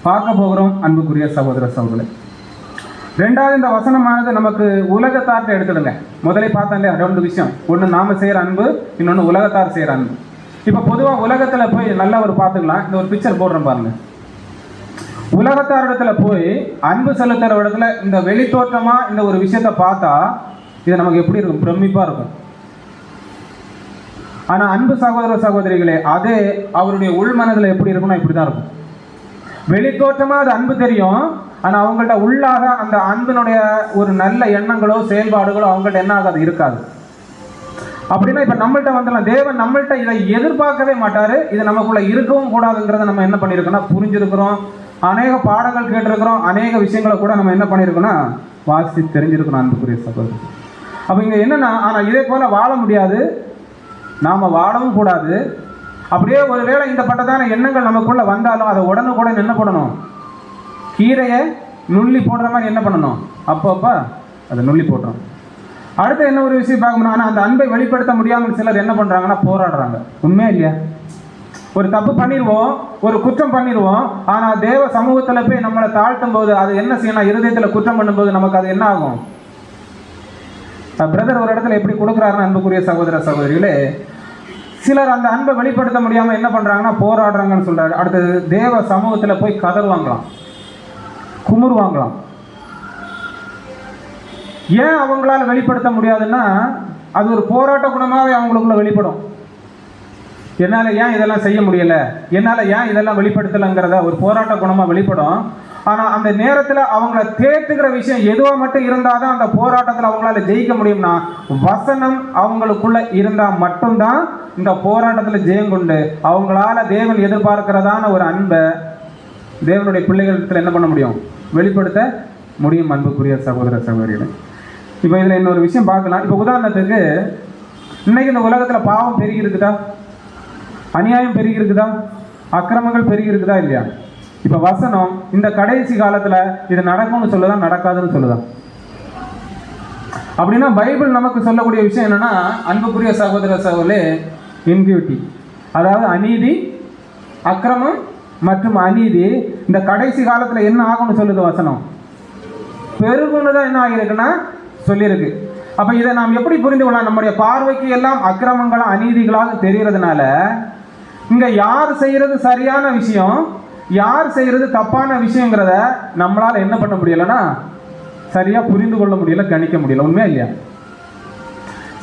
பார்க்க போகிறோம். அன்புக்குரிய சகோதர சகோதரர், ரெண்டாவது இந்த வசனமானது நமக்கு உலகத்தார்ட்ட எடுத்துடுங்க. முதலே பார்த்தோம் இல்லையா, ரெண்டு விஷயம், ஒன்று நாம செய்கிற அன்பு, இன்னொன்று உலகத்தார் செய்கிற அன்பு. இப்போ பொதுவாக உலகத்தில் போய் நல்லா ஒரு பார்த்துக்கலாம். இந்த ஒரு பிக்சர் போடுறோம் பாருங்க. உலகத்தார் இடத்துல போய் அன்பு செலுத்துகிற இடத்துல இந்த வெளித்தோற்றமா இந்த ஒரு விஷயத்தை பார்த்தா இது நமக்கு எப்படி இருக்கும், பிரமிப்பா இருக்கும். ஆனால் அன்பு சகோதர சகோதரிகளே, அதே அவருடைய உள்மனதில் எப்படி இருக்கும்னா இப்படி தான் இருக்கும். வெளித்தோற்றமா அது அன்பு தெரியும், ஆனால் அவங்கள்ட்ட உள்ளாக அந்த அன்பினுடைய ஒரு நல்ல எண்ணங்களோ செயல்பாடுகளோ அவங்கள்ட்ட என்ன ஆகாது, இருக்காது. அப்படின்னா இப்போ நம்மள்ட்ட வந்துடலாம், தேவன் நம்மள்ட்ட இதை எதிர்பார்க்கவே மாட்டாரு, இது நமக்குள்ள இருக்கவும் கூடாதுங்கிறத நம்ம என்ன பண்ணியிருக்கோம்னா புரிஞ்சிருக்கிறோம். அநேக பாடங்கள் கேட்டிருக்கிறோம், அநேக விஷயங்களை கூட நம்ம என்ன பண்ணியிருக்கோம்னா வாசி தெரிஞ்சிருக்கணும். அன்புக்குரிய சகோதரர், அப்போ இங்கே என்னன்னா, ஆனால் இதே போல வாழ முடியாது, நாம் வாழவும் கூடாது. அப்படியே ஒருவேளை இந்த பட்டதான எண்ணங்கள் நமக்குள்ள வந்தாலும் அதை உடனுக்குடன் என்ன பண்ணணும், கீரையை நுள்ளி போடுற மாதிரி என்ன பண்ணணும், அப்பப்போ அதை நுள்ளி போட்டுரும். அடுத்து என்ன ஒரு விஷயம் பார்க்கணும், ஆனால் அந்த அன்பை வெளிப்படுத்த முடியாமல் சிலர் என்ன பண்ணுறாங்கன்னா போராடுறாங்க. உண்மையா இல்லையா? ஒரு தப்பு பண்ணிடுவோம், ஒரு குற்றம் பண்ணிடுவோம், ஆனால் தேவ சமூகத்தில் போய் நம்மளை தாழ்த்தும் போது அது என்ன செய்யணும், இருதயத்தில் குற்றம் பண்ணும்போது நமக்கு அது என்ன ஆகும். பிரதர் ஒரு இடத்துல எப்படி கொடுக்குறாருன்னு அன்புக்குரிய சகோதர சகோதரிகளே, சிலர் அந்த அன்பை வெளிப்படுத்த முடியாமல் என்ன பண்ணுறாங்கன்னா போராடுறாங்கன்னு சொல்கிறாரு. அடுத்தது தேவ சமூகத்தில் போய் கதறுவாங்களாம், குமுறுவாங்களாம். ஏன் அவங்களால வெளிப்படுத்த முடியாதுன்னா அது ஒரு போராட்ட குணமாகவே அவங்களுக்குள்ள வெளிப்படும். என்னால் ஏன் இதெல்லாம் செய்ய முடியல, என்னால் ஏன் இதெல்லாம் வெளிப்படுத்தலைங்கிறத ஒரு போராட்ட குணமாக வெளிப்படும். ஆனால் அந்த நேரத்தில் அவங்கள தேற்றுகிற விஷயம் எதுவாக மட்டும் இருந்தால் தான் அந்த போராட்டத்தில் அவங்களால ஜெயிக்க முடியும்னா வசனம் அவங்களுக்குள்ள இருந்தால் மட்டும்தான் இந்த போராட்டத்தில் ஜெயம் கொண்டு அவங்களால தேவன் எதிர்பார்க்கிறதான ஒரு அன்பை தேவனுடைய பிள்ளைகளிடத்தில் என்ன பண்ண முடியும், வெளிப்படுத்த முடியும். அன்புக்குரிய சகோதர சகோதரிகளை, இப்போ இதில் இன்னொரு விஷயம் பார்க்கலாம். இப்போ உதாரணத்துக்கு இன்னைக்கு இந்த உலகத்தில் பாவம் பெருகி இருக்குதா, அநியாயம் பெருகி இருக்குதா, அக்கிரமங்கள் பெருகி இருக்குதா இல்லையா? இப்போ வசனம் இந்த கடைசி காலத்தில் இது நடக்கும்னு சொல்லுதான், நடக்காதுன்னு சொல்லுதான். அப்படின்னா பைபிள் நமக்கு சொல்லக்கூடிய விஷயம் என்னன்னா, அன்புக்குரிய சகோதர சகோதரே, இன்பியூட்டி, அதாவது அநீதி, அக்கிரமம் மற்றும் அநீதி இந்த கடைசி காலத்தில் என்ன ஆகும்னு சொல்லுது வசனம், பெருகுன்னு தான் என்ன ஆகியிருக்குன்னா சொல்லியிருக்கு. அப்போ இதை நாம் எப்படி புரிந்து கொள்ளலாம், நம்முடைய பார்வைக்கு எல்லாம் அக்கிரமங்களாக அநீதிகளாக தெரிகிறதுனால இங்கே யார் செய்கிறது சரியான விஷயம், யார் செய்கிறது தப்பான விஷயங்கிறத நம்மளால் என்ன பண்ண முடியலைன்னா சரியாக புரிந்து கொள்ள முடியல, கணிக்க முடியல. உண்மையா இல்லையா?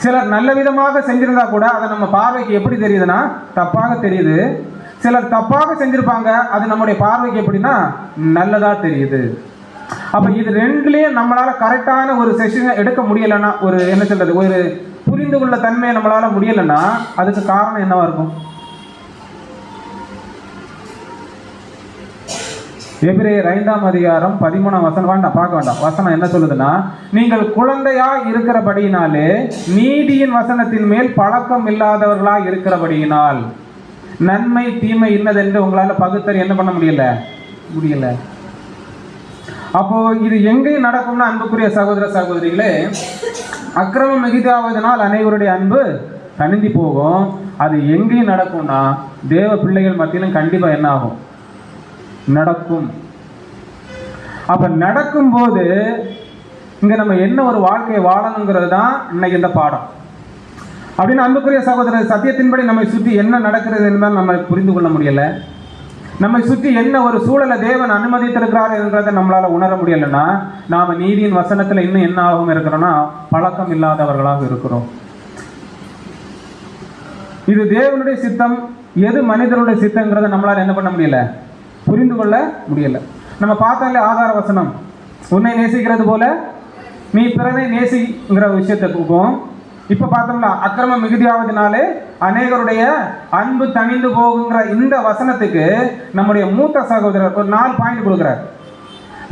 சிலர் நல்ல விதமாக செஞ்சிருந்தா கூட அதை நம்ம பார்வைக்கு எப்படி தெரியுதுன்னா தப்பாக தெரியுது. சிலர் தப்பாக செஞ்சிருப்பாங்க, அது நம்முடைய பார்வைக்கு எப்படின்னா நல்லதா தெரியுது. அப்ப இது ரெண்டுலயும் நம்மளால கரெக்டான ஒரு செஷனை எடுக்க முடியலைன்னா, ஒரு என்ன சொல்றது, ஒரு புரிந்து கொள்ள தன்மையை நம்மளால முடியலைன்னா அதுக்கு காரணம் என்னவா இருக்கும்? எபிரேயர் 5ஆம் அதிகாரம் 13ஆம் வசனம், வேண்டாம் பார்க்க வேண்டாம், வசனம் என்ன சொல்லுதுன்னா, நீங்கள் குழந்தையா இருக்கிறபடியினாலே நீதியின் வசனத்தின் மேல் பழக்கம் இல்லாதவர்களா இருக்கிறபடியினால் நன்மை தீமை இன்னதென்று உங்களால பகுத்தறி என்ன பண்ண முடியல. அப்போ இது எங்கேயும் நடக்கும்னா அன்புக்குரிய சகோதர சகோதரிகளே, அக்கிரமம் மிகுதியாவதனால் அனைவருடைய அன்பு தணிந்து போகும். அது எங்கேயும் நடக்கும்னா தேவ பிள்ளைகள் மத்தியிலும் கண்டிப்பா என்ன ஆகும், நடக்கும். அப்ப நடக்கும்போது இங்க நம்ம என்ன ஒரு வாழ்க்கையை வாழணுங்கிறது தான் இன்னைக்கு இந்த பாடம். அப்படின்னு அன்புக்குரிய சகோதரர், சத்தியத்தின்படி நம்மை சுற்றி என்ன நடக்கிறது என்பதை நம்ம புரிந்து கொள்ள முடியல. நம்மை சுற்றி என்ன ஒரு சூழலை தேவன் அனுமதித்திருக்கிறார் என்றதை நம்மளால உணர முடியலைன்னா நாம நீதியின் வசனத்துல இன்னும் என்ன ஆகும் இருக்கிறோம்னா பழக்கம் இல்லாதவர்களாக இருக்கிறோம். இது தேவனுடைய சித்தம், எது மனிதனுடைய சித்தங்கிறத நம்மளால என்ன பண்ண முடியல, புரிந்து கொள்ள முடியல. நம்ம பார்த்தாலே ஆதார வசனம், உன்னை நேசிக்கிறது போல நீ பிறனை நேசிங்கிற விஷயத்துக்கும், இப்ப பார்த்தோம்னா அக்கிரமம் மிகுதியாவதுனாலே அநேகருடைய அன்பு தணிந்து போகுங்கிற இந்த வசனத்துக்கு நம்முடைய மூத்த சகோதரர் ஒரு 4 பாயிண்ட் கொடுக்குறார்.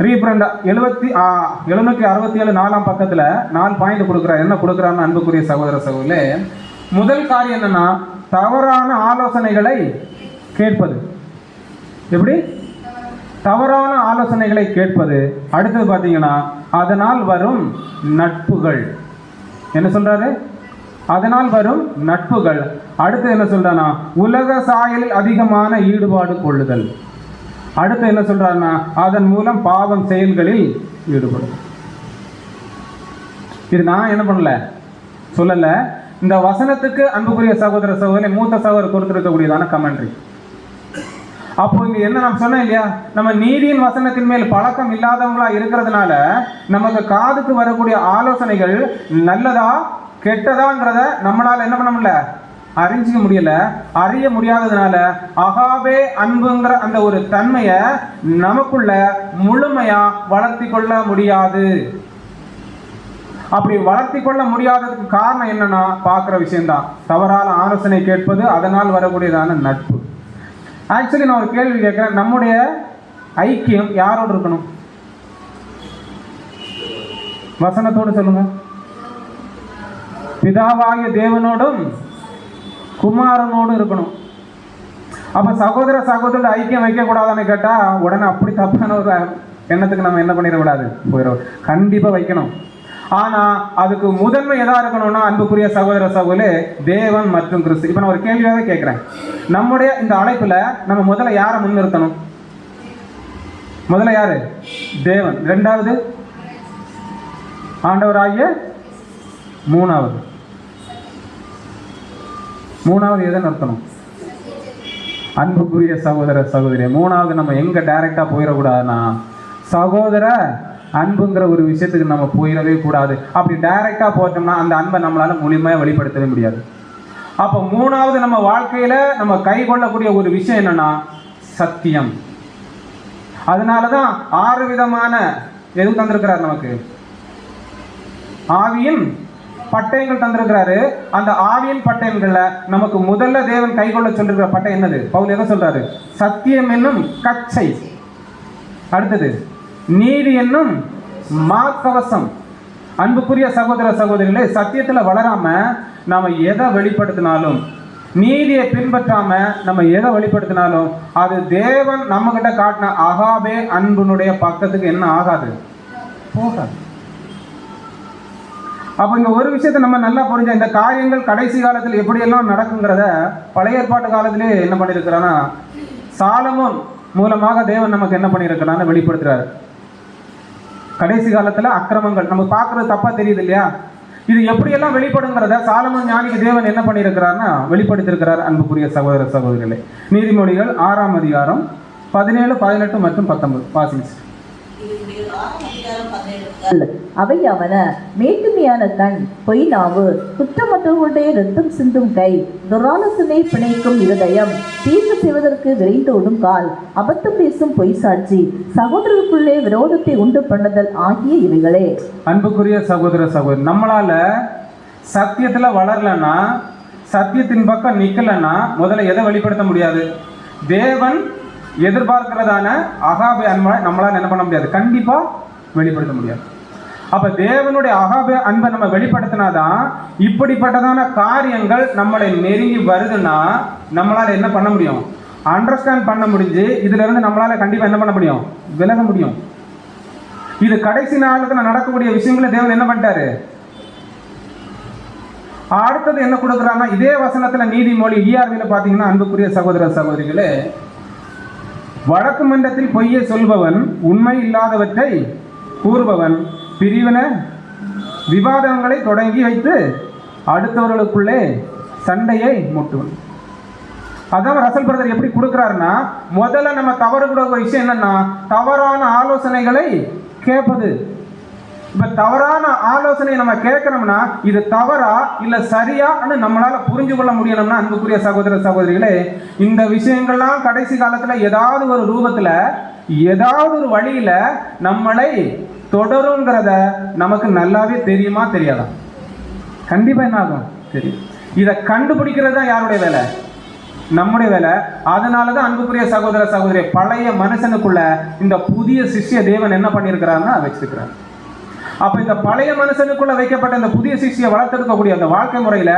ரீப்ரண்ட் 767 4ஆம் பக்கத்துல 4 பாயிண்ட் கொடுக்குறார். என்ன கொடுக்குறாருன்னு அன்புக்குரிய சகோதர சகோதரே, முதல் காரியம் என்னன்னா தவறான ஆலோசனைகளை கேட்பது. எப்படி தவறான ஆலோசனைகளை கேட்பது. அடுத்தது பார்த்தீங்கன்னா அதனால் வரும் நட்புகள். என்ன சொல்றாரு? அதனால் வரும் நட்புகள். அடுத்து என்ன சொல்றானா உலக சாயலில் அதிகமான ஈடுபாடு கொள்ளுதல். அடுத்து என்ன சொல்றாருன்னா அதன் மூலம் பாவம் செயல்களில் ஈடுபடும். இது நான் என்ன பண்ணல சொல்லல, இந்த வசனத்துக்கு அன்புக்குரிய சகோதர சகோதரி மூத்த சகோதரர் கொடுத்திருக்கக்கூடியதான கமெண்ட்ரி. அப்போ இங்க என்ன நம்ம சொன்னோம் இல்லையா, நம்ம நீதியின் வசனத்தின் மேல் பழக்கம் இல்லாதவங்களா இருக்கிறதுனால நமக்கு காதுக்கு வரக்கூடிய ஆலோசனைகள் நல்லதா கெட்டதாங்கிறத நம்மளால என்ன பண்ண முடியல, அறிஞ்சிக்க முடியல. அறிய முடியாததுனால அகாபே அன்புங்கிற அந்த ஒரு தன்மையை நமக்குள்ள முழுமையா வளர்த்தி கொள்ள முடியாது. அப்படி வளர்த்தி கொள்ள முடியாததுக்கு காரணம் என்னன்னா பார்க்குற விஷயம்தான், தவறான ஆலோசனை கேட்பது, அதனால் வரக்கூடியதான நட்பு. ஆக்சுவலி நான் ஒரு கேள்வி கேட்கிறேன், நம்முடைய ஐக்கியம் யாரோடு இருக்கணும்? வசனத்தோடு சொல்லுங்க. பிதாவாகிய தேவனோடும் குமாரனோடும் இருக்கணும். அப்ப சகோதர சகோதர ஐக்கியம் வைக்க கூடாதான்னு கேட்டா உடனே அப்படி தப்பான ஒரு எண்ணத்துக்கு நம்ம என்ன பண்ணிடக்கூடாது, போயிடும். கண்டிப்பா வைக்கணும். ஆனா அதுக்கு முதன்மை எதா இருக்கணும்னா அன்புக்குரிய சகோதர சகோதரே தேவன் மற்றும் கிறிஸ்து. இப்ப நான் ஒரு கேள்வியாவே கேட்கிறேன், நம்முடைய இந்த அழைப்புல நம்ம முதல்ல யாரை முன்னிறுத்தணும்? முதல்ல யாரு? தேவன். இரண்டாவது ஆண்டவராகிய, மூணாவது எதை நிறுத்தணும்? அன்புக்குரிய சகோதர சகோதரி, மூணாவது நம்ம எங்க டைரக்டா போயிடக்கூடாதுன்னா சகோதர அன்புங்கிற ஒரு விஷயத்துக்கு நம்ம போயிடவே கூடாது. அப்படி டைரக்டா போட்டோம்னா அந்த அன்பை நம்மளால முழுமையா வெளிப்படுத்தவே முடியாது. அப்போ மூணாவது நம்ம வாழ்க்கையில நம்ம கை கொள்ளக்கூடிய ஒரு விஷயம் என்னன்னா சத்தியம். அதனாலதான் 6 விதமான எது தந்திருக்கிறார் நமக்கு, ஆவியின் பட்டயங்கள் தந்திருக்கிறாரு. அந்த ஆவியின் பட்டயங்கள்ல நமக்கு முதல்ல தேவன் கை கொள்ள சொல்லிருக்கிற பட்டயம் என்னது? பவுல் எதை சொல்றாரு? சத்தியம் என்னும் கச்சை. அடுத்தது நீதி என்னும் மார்க்கவசம். அன்புக்குரிய சகோதர சகோதரிகளே, சத்தியத்துல வளராம நாம எதை வெளிப்படுத்தினாலும், நீதியை பின்பற்றாம நம்ம எதை வெளிப்படுத்தினாலும் அது தேவன் நம்ம கிட்ட காட்டின அகாபே அன்புனுடைய பக்கத்துக்கு என்ன ஆகாது, போகாது. அப்போ இங்க ஒரு விஷயத்தை நம்ம நல்லா புரிஞ்ச, இந்த காரியங்கள் கடைசி காலத்தில் எப்படியெல்லாம் நடக்குங்கிறத பழைய ஏற்பாட்டு காலத்திலே என்ன பண்ணியிருக்கிறான்னா சாலமோன் மூலமாக தேவன் நமக்கு என்ன பண்ணியிருக்கிறான்னு வெளிப்படுத்துறாரு. கடைசி காலத்துல அக்கிரமங்கள் நம்ம பார்க்கறது தப்பா தெரியுது இல்லையா, இது எப்படியெல்லாம் வெளிப்படுங்கிறத சாலமோன் ஞானிக்கு தேவன் என்ன பண்ணியிருக்கிறார்னா வெளிப்படுத்தியிருக்கிறார். அன்புக்குரிய சகோதர சகோதரிகளே, நீதிமொழிகள் 6ஆம் அதிகாரம் 17, 18 மற்றும் 19 வாசிங்க. அவையாவன மேட்டுமையான கண், பொய் நாவு, குற்றமற்றவர்களுடைய ரத்தம் சிந்தும் கை, துராலோசனை பிணைக்கும் இருதயம், தீர்வு செய்வதற்கு விரைந்தோடும் கால், அபத்தம் பேசும் பொய் சாட்சி, சகோதரருக்குள்ளே விரோதத்தை உண்டு பண்ணுதல் ஆகிய இவைகளே. அன்புக்குரிய சகோதர சகோதரி, நம்மளால சத்தியத்துல வளரலன்னா, சத்தியத்தின் பக்கம் நிக்கலன்னா முதல்ல எதை வெளிப்படுத்த முடியாது? தேவன் எதிர்பார்க்கிறதான அகாபே அன்பை நம்மளால என்ன பண்ண முடியாது, கண்டிப்பா வெளிப்படுத்த முடியாது. அப்ப தேவனுடைய அகாபே அன்பை நம்ம வெளிப்படுத்தினாதான் இப்படிப்பட்டதான காரியங்கள் நம்மளை நெருங்கி வருதுன்னா நம்மளால என்ன பண்ண முடியும், அண்டர்ஸ்டாண்ட் பண்ண முடிஞ்சு இதுல இருந்து நம்மளால கண்டிப்பா என்ன பண்ண முடியும், விலக முடியும். இது கடைசி நாளுக்கு நடக்கக்கூடிய விஷயங்களை தேவன் என்ன பண்ணிட்டாரு. அடுத்தது என்ன கொடுக்குறாங்கன்னா இதே வசனத்துல நீதிமொழி ERV பாத்தீங்கன்னா அன்புக்குரிய சகோதர சகோதரிகளே வழக்கு மன்றத்தில் பொய்யை சொல்பவன், உண்மை இல்லாதவற்றை கூறுபவன், பிரிவின விவாதங்களை தொடங்கி வைத்து அடுத்தவர்களுக்குள்ளே சண்டையை மூட்டுவன். அதான் ரசல் பிரதர் எப்படி கொடுக்குறாருன்னா, முதல்ல நம்ம தவறு கூட ஒரு விஷயம் என்னன்னா, தவறான ஆலோசனைகளை கேட்பது. இப்ப தவறான ஆலோசனை நம்ம கேட்கணும்னா இது தவறா இல்ல சரியான்னு நம்மளால புரிஞ்சு கொள்ள முடியணும்னா, அன்புக்குரிய சகோதர சகோதரிகளே, இந்த விஷயங்கள்லாம் கடைசி காலத்துல ஏதாவது ஒரு ரூபத்துல ஏதாவது ஒரு வழியில நம்மளை தொடருங்கிறத நமக்கு நல்லாவே தெரியுமா தெரியாதா? கண்டிப்பா என்ன ஆகும்? தெரியும். இதை கண்டுபிடிக்கிறது தான் யாருடைய வேலை? நம்முடைய வேலை. அதனாலதான் அன்புக்குரிய சகோதர சகோதரி, பழைய மனுஷனுக்குள்ள இந்த புதிய சிஷ்ய தேவன் என்ன பண்ணியிருக்கிறாருன்னா வச்சிருக்கிறார். அப்ப இந்த பழைய மனுஷனுக்குள்ள வைக்கப்பட்ட இந்த புதிய சிஷ்யை வளர்த்தெடுக்கக்கூடிய அந்த வாழ்க்கை முறையில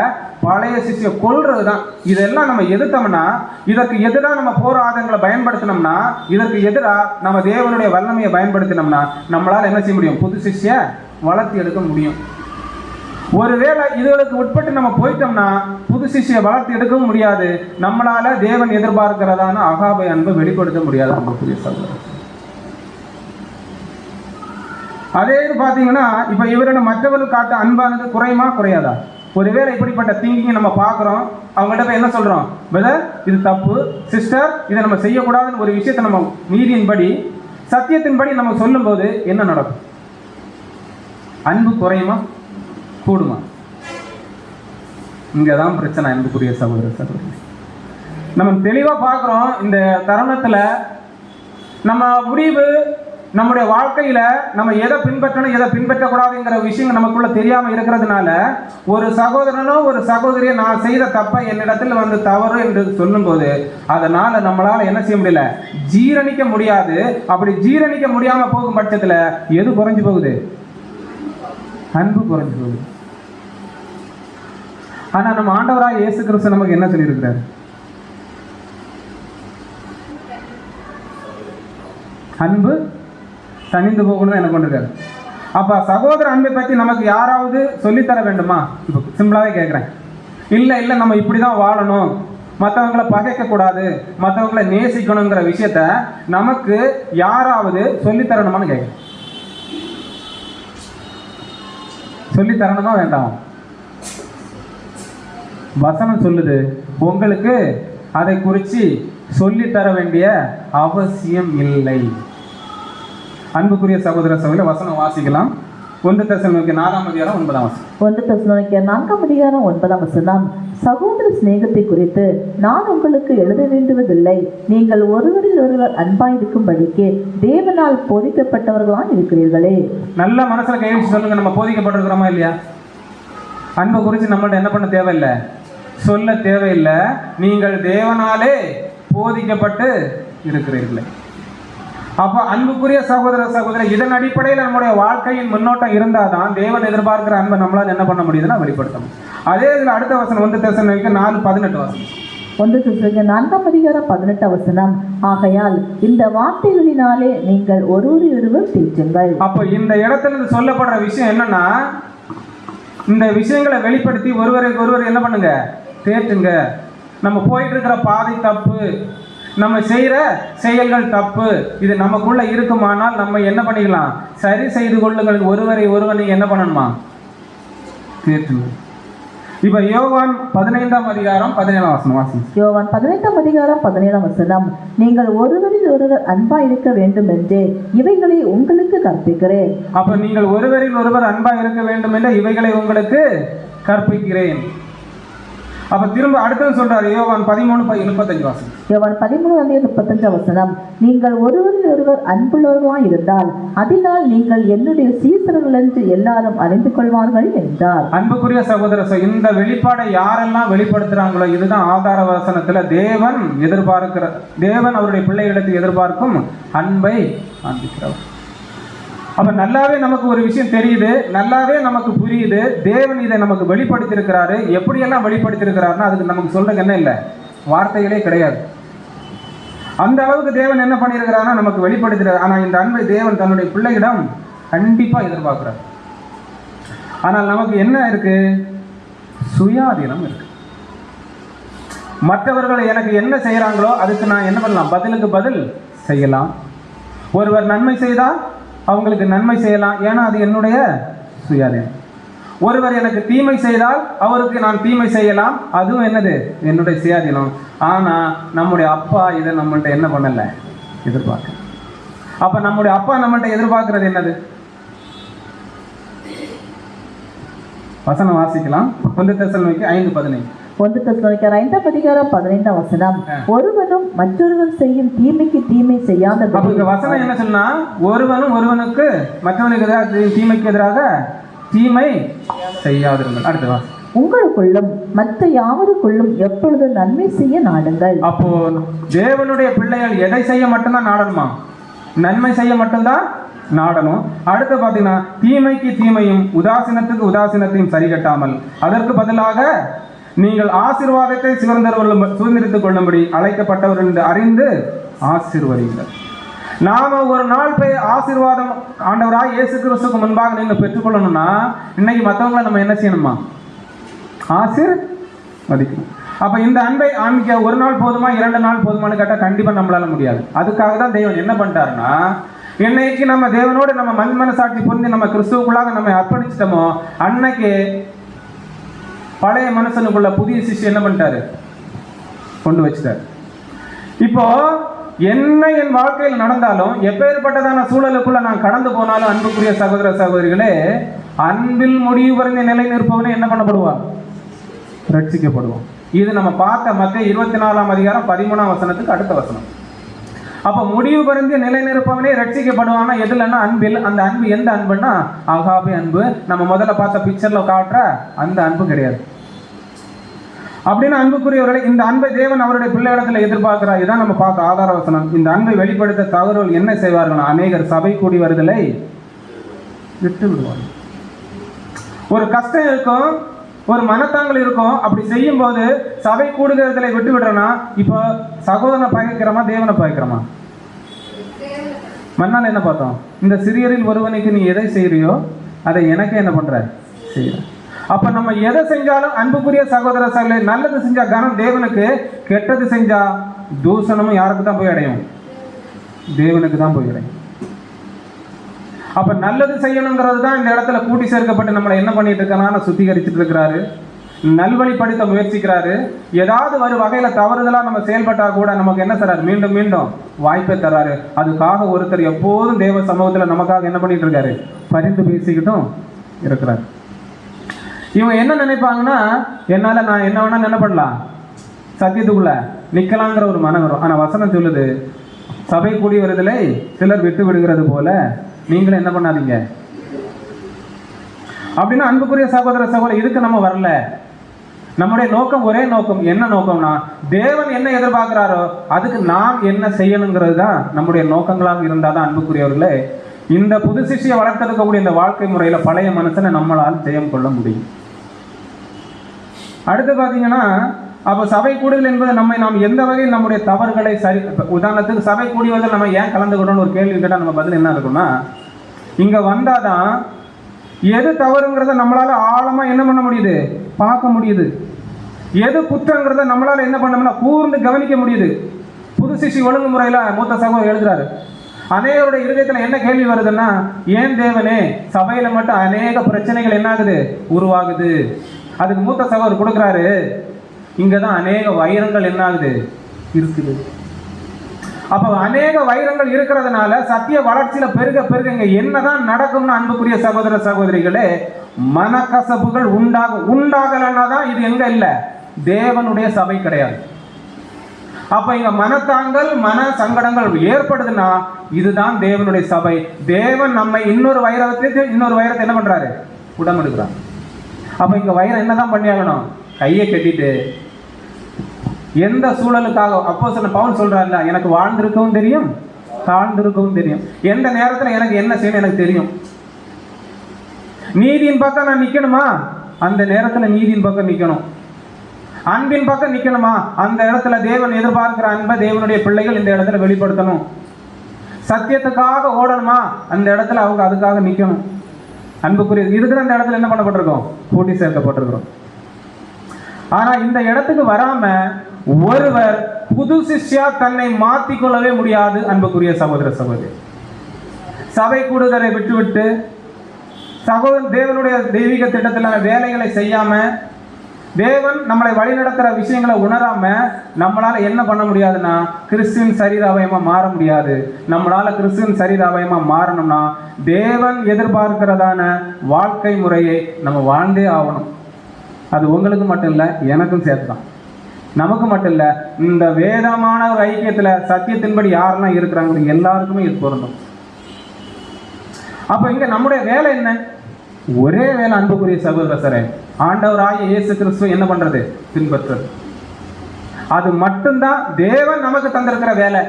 பழைய சிஷ்யை கொல்றதுதான். இதெல்லாம் நம்ம எதிர்த்தோம்னா, இதற்கு எதிராக நம்ம போர் ஆயுதங்களை பயன்படுத்தினோம்னா, இதற்கு எதிராக நம்ம தேவனுடைய வல்லமையை பயன்படுத்தினோம்னா நம்மளால என்ன செய்ய முடியும்? புது சிஷ்யை வளர்த்தி எடுக்க முடியும். ஒருவேளை இதுகளுக்கு உட்பட்டு நம்ம போயிட்டோம்னா புது சிஷ்யை வளர்த்து எடுக்கவும் முடியாது. நம்மளால தேவன் எதிர்பார்க்கிறதான அகாபை அன்பை வெளிப்படுத்த முடியாது. அன்புக்குரிய சகோதரர், அதே பார்த்தீங்கன்னா இப்போ இவரோட மற்றவர்கள் காட்ட அன்பானது குறையுமா குறையாதா? ஒருவேளை இப்படிப்பட்ட திங்கிங் நம்ம பார்க்குறோம், அவங்கள்ட்ட போய் என்ன சொல்கிறோம்? பிரதர் இது தப்பு, சிஸ்டர் இதை நம்ம செய்யக்கூடாதுன்னு ஒரு விஷயத்தை நம்ம நீதியின்படி சத்தியத்தின்படி நம்ம சொல்லும்போது என்ன நடக்கும்? அன்பு குறையுமா கூடுமா? இங்கே தான் பிரச்சனை. அன்புக்குரிய சகோதர சகோதரி, நம்ம தெளிவாக பார்க்குறோம். இந்த தருணத்தில் நம்ம முடிவு நம்முடைய வாழ்க்கையில நம்ம எதை பின்பற்றணும் எதை பின்பற்றக்கூடாதுங்கிற விஷயங்கள் நமக்குள்ள தெரியாம இருக்கிறதுனால, ஒரு சகோதரனோ ஒரு சகோதரியை நான் செய்த தப்பை என்னிடத்தில் வந்து தவறு என்று சொல்லும் போது அதனால நம்மளால என்ன செய்ய முடியல? ஜீரணிக்க முடியாது. அப்படி ஜீரணிக்க முடியாம போகும் பட்சத்துல எது குறைஞ்சு போகுது? அன்பு குறைஞ்சு போகுது. ஆனா நம்ம ஆண்டவராக இயேசு கிறிஸ்து நமக்கு என்ன சொல்லியிருக்கிறார்? அன்பு தனிந்து போகணும்னு என்ன கொண்டிருக்காரு. அப்ப சகோதர அன்பை பற்றி நமக்கு யாராவது சொல்லித்தர வேண்டுமா? இப்போ சிம்பிளாவே கேட்குறேன். இல்லை இல்லை நம்ம இப்படிதான் வாழணும், மற்றவங்களை பகைக்க கூடாது, மற்றவங்களை நேசிக்கணுங்கிற விஷயத்த நமக்கு யாராவது சொல்லித்தரணுமான்னு கேட்குறேன். சொல்லித்தரணுமா வேண்டாம்? வசனம் சொல்லுது, உங்களுக்கு அதை குறித்து சொல்லித்தர வேண்டிய அவசியம் இல்லை. அன்புக்குரிய சகோதர சகோதரி, வசனம் வாசிக்கலாம். 1 தெசலோனிக்கேயர் 4:9. சகோதர சிநேகத்தை குறித்து நான் உங்களுக்கு எழுத வேண்டுவதில்லை, நீங்கள் ஒருவரில் ஒருவர் அன்பாயிருக்கும்படிக்கு தேவனால் போதிக்கப்பட்டவர்களாக இருக்கிறீர்களே. நல்ல மனசுல கையெழுத்து சொல்லுங்க, நம்ம போதிக்கப்பட்டிருக்கிறோமா இல்லையா? அன்பை குறித்து நம்மள்ட்ட என்ன பண்ண தேவையில்லை, சொல்ல தேவையில்லை. நீங்கள் தேவனாலே போதிக்கப்பட்டு இருக்கிறீர்களே. அப்போ அன்புக்குரிய சகோதர சகோதரி, இதன் அடிப்படையில் நம்முடைய வாழ்க்கையின் முன்னோட்டம் இருந்தாதான் தேவன் எதிர்பார்க்கிற அன்பை நம்மளால் என்ன பண்ண முடியுதுன்னா வெளிப்படுத்தணும். அதே இதில் அடுத்த வசனம் 1 தெசலோனிக்கேயர் 4:18 வசனம். 1 தெசலோனிக்கேயர் 4:18. ஆகையால் இந்த வார்த்தைகளினாலே நீங்கள் ஒருவரையொருவர் தேற்றுங்கள். அப்போ இந்த இடத்துல சொல்லப்படுற விஷயம் என்னன்னா, இந்த விஷயங்களை வெளிப்படுத்தி ஒருவருக்கு ஒருவர் என்ன பண்ணுங்க? தேற்றுங்க. நம்ம போயிட்டு இருக்கிற பாதை தப்பு, நம்ம செய்கிற செயல்கள் தப்பு, இது நமக்குள்ள இருக்குமானால் நம்ம என்ன பண்ணிக்கலாம்? சரி செய்து கொள்ளுங்கள். ஒருவரை ஒருவர் நீங்க என்ன பண்ணணுமா? கேட்டுங்க. இப்ப யோவான் 15:17 யோவான் 15:17. நீங்கள் ஒருவரில் ஒருவர் அன்பா இருக்க வேண்டும் என்று இவைகளை உங்களுக்கு கற்பிக்கிறேன். அப்ப நீங்கள் ஒருவரில் ஒருவர் அன்பா இருக்க வேண்டும் என்று இவைகளை உங்களுக்கு கற்பிக்கிறேன். அப்ப திரும்ப அடுத்தது சொல்றாரு யோவான் 13:35. யோவான் 13:35. நீங்கள் ஒருவரில் ஒருவர் அன்புள்ளவர்களாய் இருந்தால் அதனால் நீங்கள் என்னுடைய சீசர்கள் என்று எல்லாரும் அறிந்து கொள்வார்கள் என்றார். அன்புக்குரிய சகோதர, இந்த வெளிப்பாடை யாரெல்லாம் வெளிப்படுத்துறாங்களோ இதுதான் ஆதார வசனத்துல தேவன் எதிர்பார்க்கிற, தேவன் அவருடைய பிள்ளைகளிடத்தில் எதிர்பார்க்கும் அன்பை காண்பிக்கிறவர். அப்ப நல்லாவே நமக்கு ஒரு விஷயம் தெரியுது, நல்லாவே நமக்கு புரியுது, தேவன் இதை நமக்கு வெளிப்படுத்தியிருக்கிறாரு. எப்படியெல்லாம் வெளிப்படுத்தியிருக்கிறாருன்னா அதுக்கு நமக்கு சொல்றதுக்கு என்ன இல்லை, வார்த்தைகளே கிடையாது. அந்த அளவுக்கு தேவன் என்ன பண்ணியிருக்கிறாருன்னா நமக்கு வெளிப்படுத்துறாரு. ஆனா இந்த அன்பை தேவன் தன்னுடைய பிள்ளையிடம் கண்டிப்பா எதிர்பார்க்கிறார். ஆனால் நமக்கு என்ன இருக்கு? சுயாதீனம் இருக்கு. மற்றவர்கள் எனக்கு என்ன செய்யறாங்களோ அதுக்கு நான் என்ன பண்ணலாம்? பதிலுக்கு பதில் செய்யலாம். ஒருவர் நன்மை செய்தால் அவங்களுக்கு நன்மை செய்யலாம், ஏன்னா அது என்னுடைய சுயாதீனம். ஒருவர் எனக்கு தீமை செய்தால் அவருக்கு நான் தீமை செய்யலாம், அதுவும் என்னது, என்னுடைய சுயாதீனம். ஆனால் நம்முடைய அப்பா இதை நம்மள்ட்ட என்ன பண்ணலை, எதிர்பார்க்க. அப்போ நம்முடைய அப்பா நம்மள்ட்ட எதிர்பார்க்கறது என்னது? வசனம் வாசிக்கலாம். 1 தெசலோனிக்கேயர் 5:15. 1 தெசலோனிக்கேயர் 5:15. ஒருவனும் மற்றொருவர் செய்யும் தீமைக்கு தீமை செய்யாதபடி. அப்ப இந்த வசனம் என்ன சொன்னா, ஒருவனும் ஒருவனுக்கு மற்றவனுக்கு எதிராக தீமைக்கு எதிராக தீமை செய்யாதிருங்கள். அடுத்த வாசம். உங்களுக்குள்ளும் மற்ற யாவருக்குள்ளும் எப்பொழுது நன்மை செய்ய நாடுங்கள். அப்போ தேவனுடைய பிள்ளைகள் எதை செய்ய மட்டும்தான் நாடணுமா? நன்மை செய்ய மட்டும்தான் நாடணும். அடுத்து பார்த்தீங்கன்னா, தீமைக்கு தீமையும் உதாசீனத்துக்கு உதாசீனத்தையும் சரி கட்டாமல் அதற்கு பதிலாக நீங்கள் ஆசீர்வாதத்தை சுதந்திரித்துக் கொள்ளும்படி அழைக்கப்பட்டவர்கள் என்று அறிந்து ஆசீர்வதிங்கள். நாம ஒரு நாள் போய் ஆசீர்வாதம் ஆண்டவராய் இயேசு கிறிஸ்துவுக்கு முன்பாக நீங்கள் பெற்றுக்கொள்ளணும்னா இன்னைக்கு மற்றவங்களை நம்ம என்ன செய்யணுமா? ஆசீர்வதிக்கணும். அப்ப இந்த அன்பை ஆன்மிக்க ஒரு நாள் போதுமா 2 நாள் போதுமானு கேட்டால் கண்டிப்பா நம்மளால முடியாது. அதுக்காக தான் தேவன் என்ன பண்ணிட்டாருன்னா, என்னைக்கு நம்ம தேவனோடு நம்ம மனசாட்சி பொருந்தி நம்ம கிறிஸ்துவுக்குள்ளாக நம்ம அர்ப்பணிச்சிட்டோமோ அன்னைக்கு பழைய மனுஷனுக்குள்ள புதிய சிஷ்யம் என்ன பண்ணிட்டாரு, கொண்டு வச்சுட்டாரு. இப்போ என்ன என் வாழ்க்கையில் நடந்தாலும், எப்பேற்பட்டதான சூழலுக்குள்ள நான் கடந்து போனாலும், அன்புக்குரிய சகோதர சகோதரிகளே, அன்பில் முடிவு வரைந்த நிலை நிற்பவனே என்ன பண்ணப்படுவான்? ரட்சிக்கப்படுவோம். இது நம்ம பார்த்த மத்தேயு 24:13 அடுத்த வசனம். அப்ப முடிவு பருந்திய நிலை நிற்பவனே ரட்சிக்கப்படுவானா? எதுலன்னா அன்பில். அந்த அன்பு எந்த அன்புன்னா ஆகாபி அன்பு. நம்ம முதல்ல பார்த்த பிக்சர்ல காட்டுற அந்த அன்பு கிடையாது. அப்படின்னு அன்புக்குரியவர்களை, இந்த அன்பை தேவன் அவருடைய பிள்ளையிடத்துல எதிர்பார்க்கிறார். இதான் நம்ம பார்த்த ஆதார வசனம். இந்த அன்பை வெளிப்படுத்த தவறுகள் என்ன செய்வார்கள்? அநேகர் சபை கூடி வருதலை விட்டு விடுவார்கள். ஒரு கஷ்டம் இருக்கும், ஒரு மனத்தாங்கள் இருக்கும். அப்படி செய்யும் போது சபை கூடுகிறதுல விட்டு விடுறோம்னா, இப்போ சகோதரனை பகைக்கிறோமா, தேவனை பகைக்கிறோமா? மண்ணால் என்ன பார்த்தோம்? இந்த சிறியரில் ஒருவனுக்கு நீ எதை செய்யறியோ அதை எனக்கு என்ன பண்ற, செய்யற. அப்ப நம்ம எதை செஞ்சாலும் அன்புக்குரிய சகோதர சகோதரி, நல்லது செஞ்சா கனம் தேவனுக்கு, கெட்டது செஞ்சா தூஷணமும் யாருக்கு தான் போய் அடையும்? தேவனுக்கு தான் போய் அடையும். அப்ப நல்லது செய்யணுங்கிறது தான் இந்த இடத்துல கூட்டி சேர்க்கப்பட்டு நம்மளை என்ன பண்ணிட்டு இருக்கனா சுத்திகரிச்சுட்டு இருக்கிறாரு, நல்வழிப்படுத்த முயற்சிக்கிறாரு. ஏதாவது ஒரு வகையில தவறுதலா நம்ம செயல்பட்டா கூட நமக்கு என்ன தராரு? மீண்டும் மீண்டும் வாய்ப்பை தராரு. அதுக்காக ஒருத்தர் எப்போதும் தேவ சமூகத்துல நமக்காக என்ன பண்ணிட்டு இருக்காரு? பரிந்து பேசிக்கிட்டும் இருக்கிறார். இவங்க என்ன நினைப்பாங்கன்னா, என்னால நான் என்ன வேணா என்ன பண்ணலாம், சத்தியத்துக்குள்ள நிக்கலாங்கிற ஒரு மனம் வரும். ஆனா வசனம் சொல்லுது, சபை கூடி வருதலை சிலர் விட்டு விடுகிறது போல நீங்களும் என்ன பண்ணாதீங்க. அப்படின்னா அன்புக்குரிய சகோதர சகோதரி, இதுக்கு நம்ம வரல. நம்முடைய நோக்கம் ஒரே நோக்கம். என்ன நோக்கம்னா, தேவன் என்ன எதிர்பார்க்கிறாரோ அதுக்கு நாம் என்ன செய்யணுங்கிறது தான் நம்முடைய நோக்கங்களாக இருந்தால் தான் அன்புக்குரியவர்களே, இந்த புது சிஷ்யை வளர்த்தெடுக்கக்கூடிய இந்த வாழ்க்கை முறையில பழைய மனுஷனை நம்மளால் ஜெயம் கொள்ள முடியும். அடுத்து பார்த்தீங்கன்னா, அப்போ சபை கூடுதல் என்பது நாம் எந்த வகையில் நம்முடைய தவறுகளை சரி, உதாரணத்துக்கு சபை கூடியவர்கள் நம்ம ஏன் கலந்துக்கணும்னு ஒரு கேள்வி கேட்டால் நம்ம பதில் என்ன இருக்குன்னா, இங்கே வந்தாதான் எது தவறுங்கிறத நம்மளால ஆழமாக என்ன பண்ண முடியுது, பார்க்க முடியுது. எது குற்றங்கிறத நம்மளால என்ன பண்ணோம்னா கூர்ந்து கவனிக்க முடியுது. புது சிஷ்டி ஒழுங்குமுறையில் மூத்த சகோதரர் எழுதுறாரு, அநேகருடைய இருதயத்தில் என்ன கேள்வி வருதுன்னா, ஏன் தேவனே சபையில மட்டும் அநேக பிரச்சனைகள் என்ன ஆகுது, உருவாகுது. அதுக்கு மூத்த சகோதரர் கொடுக்குறாரு, இங்கதான் அநேக வைரங்கள் என்ன ஆகுது, இருக்குது. அப்ப அநேக வைரங்கள் இருக்கிறதுனால சத்திய வளர்ச்சியில பெருக பெருக இங்க என்னதான் நடக்கும்னு அன்புக்குரிய சகோதர சகோதரிகளே, மனக்கசப்புகள் உண்டாகலன்னா தான் இது எங்க இல்ல, தேவனுடைய சபை கிடையாது. அப்ப இங்க மனத்தாங்கள் மன சங்கடங்கள் ஏற்படுதுன்னா இதுதான் தேவனுடைய சபை. தேவன் நம்மை இன்னொரு வைரத்தை என்ன பண்றாரு, உடம்பெடுக்கிறார். அப்ப இங்க வைரம் என்னதான் பண்ணியாகணும், கையை கட்டிட்டு எந்த சூழலுக்காக. அப்போ பவுல் சொல்றாருல, எனக்கு வாழ்ந்திருக்கவும் தெரியும் தாழ்ந்திருக்கவும் தெரியும், எந்த நேரத்தில் எனக்கு என்ன செய்யணும் எனக்கு தெரியும். நீதியின் பக்கம் நான் நிக்கணுமா, அந்த நேரத்தில் நீதியின் பக்கம் நிக்கணும். அன்பின் பக்கம் நிக்கணுமா, அந்த இடத்துல தேவன் எதிர்பார்க்கிற அன்பை தேவனுடைய பிள்ளைகள் இந்த இடத்துல வெளிப்படுத்தணும். சத்தியத்துக்காக ஓடணுமா, அந்த இடத்துல அவங்க அதுக்காக நிக்கணும். அன்புக்குரிய இதுக்கு அந்த இடத்துல என்ன பண்ணப்பட்டிருக்கோம், கூட்டி சேர்க்கப்பட்டிருக்கிறோம். ஆனா இந்த இடத்துக்கு வராம ஒருவர் புது சிஷ்யா தன்னை மாற்றிக் கொள்ளவே முடியாது. அன்புக்குரிய சகோதர சகோதரி, சபை கூடுதலை விட்டுவிட்டு தேவனுடைய தெய்வீக திட்டத்திலான வேலைகளை செய்யாம, தேவன் நம்மளை வழிநடத்துற விஷயங்களை உணராம நம்மளால என்ன பண்ண முடியாதுன்னா கிறிஸ்துவின் சரீர அவயமா மாற முடியாது. நம்மளால கிறிஸ்துவின் சரீர அவயமா மாறணும்னா தேவன் எதிர்பார்க்கிறதான வாழ்க்கை முறையை நம்ம வாழ்ந்தே ஆகணும். அது உங்களுக்கு மட்டும் இல்லை, எனக்கும் சேர்த்துதான். நமக்கு மட்டும் இல்லை, இந்த வேதமான ஒரு ஐக்கியத்துல சத்தியத்தின்படி யாரெல்லாம் இருக்கிறாங்க எல்லாருக்குமே இது பொருந்தும். அப்ப இங்க நம்முடைய வேலை என்ன? ஒரே வேலை அன்புக்குரிய சகோதரரே, ஆண்டவராகிய இயேசு கிறிஸ்து என்ன பண்றது? பின்பற்றுறது. அது மட்டும்தான் தேவன் நமக்கு தந்திருக்கிற வேலை.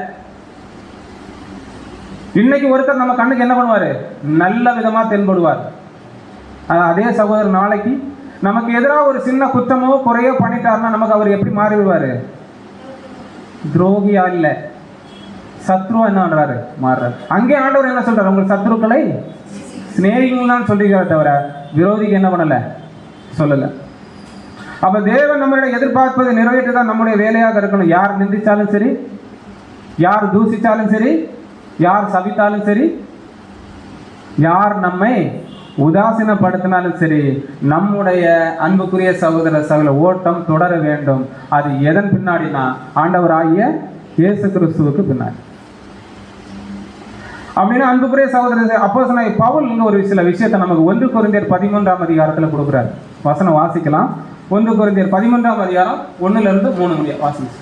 இன்னைக்கு ஒருத்தர் நம்ம கண்ணுக்கு என்ன பண்ணுவாரு? நல்ல விதமா தென்படுவார். அதே சகோதரர் நாளைக்கு நமக்கு எதிராக ஒரு சின்ன குற்றமோ குறையோ பண்ணிட்டாருன்னா நமக்கு அவர் எப்படி மாறி விடுவாரு? துரோகியா இல்ல, சத்ருவா என்ன பண்றாரு? மாறுறாரு. அங்கே ஆண்டவர் என்ன சொல்றாரு? உங்கள் சத்ருக்களை சிநேகிகள் தான் சொல்லிக்கிறார் தவிர விரோதிக்கு என்ன பண்ணல, சொல்லல. அப்ப தேவன் நம்மளுடைய எதிர்பார்ப்பதை நிறைவேற்றதான் நம்முடைய வேலையாக இருக்கணும். யார் நிந்திச்சாலும் சரி, யார் தூசிச்சாலும் சரி, யார் சபித்தாலும் சரி, யார் நம்மை உதாசீனப்படுத்தினாலும் சரி, நம்முடைய அன்புக்குரிய சகோதர சகோதர ஓட்டம் தொடர வேண்டும். அது எதன் பின்னாடினா ஆண்டவராகிய இயேசு கிறிஸ்துவுக்கு பின்னாடி. அப்படின்னா அன்புக்குரிய சகோதரர் அப்போஸ்தலனாகிய பவுல் இங்க ஒரு சில விஷயத்தை நமக்கு 1 கொரிந்தியர் 13ஆம் அதிகாரத்தில் கொடுக்குறாரு. வசனம் வாசிக்கலாம். 1 கொரிந்தியர் 13ஆம் அதிகாரம் 1-3 முடிய வாசிச்சு.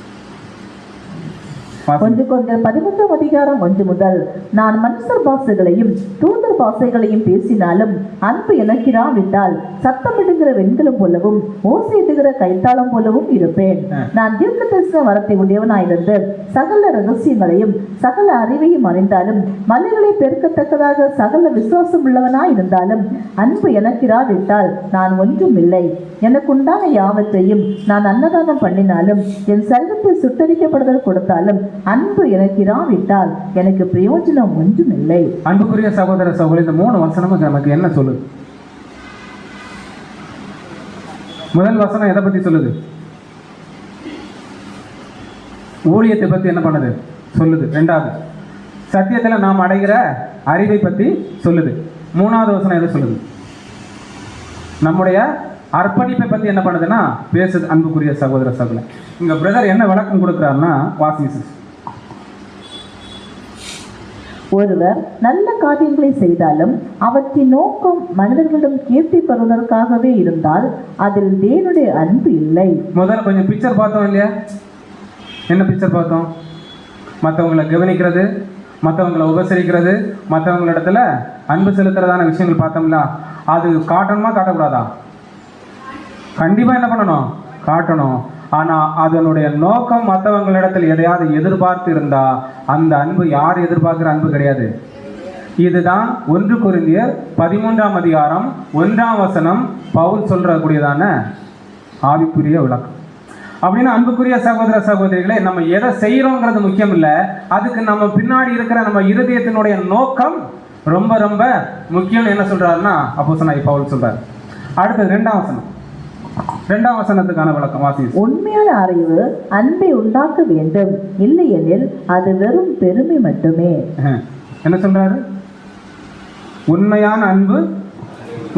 1 கொரிந்தியர் 13ஆம் அதிகாரம் 1 முதல், நான் மனுஷர் பாஷைகளையும் தூதர் பாஷைகளையும் பேசினாலும் அன்பு எனக்கிராவிட்டால் சத்தமிடுகிற வெண்கலம் போலவும் ஓசையிடுகிற கைத்தாளம் போலவும் இருப்பேன். நான் தீர்க்க தரிசன வரத்தை உடையவனாயிருந்து சகல ரகசியங்களையும் சகல அறிவையும் அறிந்தாலும் மலைகளை பெருக்கத்தக்கதாக சகல விசுவாசம் உள்ளவனாயிருந்தாலும் அன்பு எனக்கிராவிட்டால் நான் ஒன்றும் இல்லை. எனக்கு உண்டான யாவற்றையும் நான் அன்னதானம் பண்ணினாலும் என் செல்வத்தை சுட்டரிக்கப்படுதல் கொடுத்தாலும் அன்பு எனக்கு இராவிட்டால் எனக்கு பிரயோஜனம் ஒன்றும் இல்லை. அன்புக்குரிய சகோதர சகோதரி, இந்த 3 வசனமும் நமக்கு என்ன சொல்லுது? முதல் வசனம் எதை பத்தி சொல்லுது? ஊழியத்தை பத்தி என்ன பண்ணுது? சொல்லுது. 2வது சத்தியத்துல நாம் அடைகிற அறிவை பத்தி சொல்லுது. 3வது வசனம் எதை சொல்லுது? நம்முடைய அர்ப்பணிப்பை பத்தி என்ன பண்ணுதுன்னா பேசுது. அன்புக்குரிய சகோதர சகோதரி, இங்க பிரதர் என்ன விளக்கம் கொடுக்கிறாருன்னா வாசிச்சு. ஒருவர் நல்ல காரியங்களை செய்தாலும் அவற்றின் நோக்கம் மனிதர்களிடம் கீர்த்தி பெறுவதற்காகவே இருந்தால் அதில் தேவனுடைய அன்பு இல்லை. முதல்ல கொஞ்சம் பிக்சர் பார்த்தோம் இல்லையா? என்ன பிக்சர் பார்த்தோம்? மற்றவங்களை கவனிக்கிறது, மற்றவங்களை உபசரிக்கிறது, மற்றவங்களிடத்துல அன்பு செலுத்துறதான விஷயங்கள் பார்த்தோம்ல. அது காட்டணுமா காட்டக்கூடாதா? கண்டிப்பா என்ன பண்ணணும்? காட்டணும். ஆனா அதனுடைய நோக்கம் மற்றவங்களிடத்தில் எதையாவது எதிர்பார்த்து இருந்தா அந்த அன்பு யார் எதிர்பார்க்கிற அன்பு கிடையாது. இதுதான் 1 கொரிந்தியர் 13ஆம் அதிகாரம் 1ஆம் வசனம் பவுல் சொல்றக்கூடியதான ஆவிக்குரிய விளக்கம். அப்படின்னா அன்புக்குரிய சகோதர சகோதரிகளே, நம்ம எதை செய்யறோங்கிறது முக்கியம் இல்லை, அதுக்கு நம்ம பின்னாடி இருக்கிற நம்ம இருதயத்தினுடைய நோக்கம் ரொம்ப ரொம்ப முக்கியம். என்ன சொல்றாருன்னா அப்போஸ்தலனாகிய பவுல் சொல்றாரு. அடுத்தது 2ஆம் வசனம். 2ஆம் வசனத்துக்கான விளக்கம் வாசி. உண்மையான அறிவு அன்பை உண்டாக்க வேண்டும், இல்லையெனில் அது வெறும் பெருமை மட்டுமே. என்ன சொல்றாரு? உண்மையான அன்பு,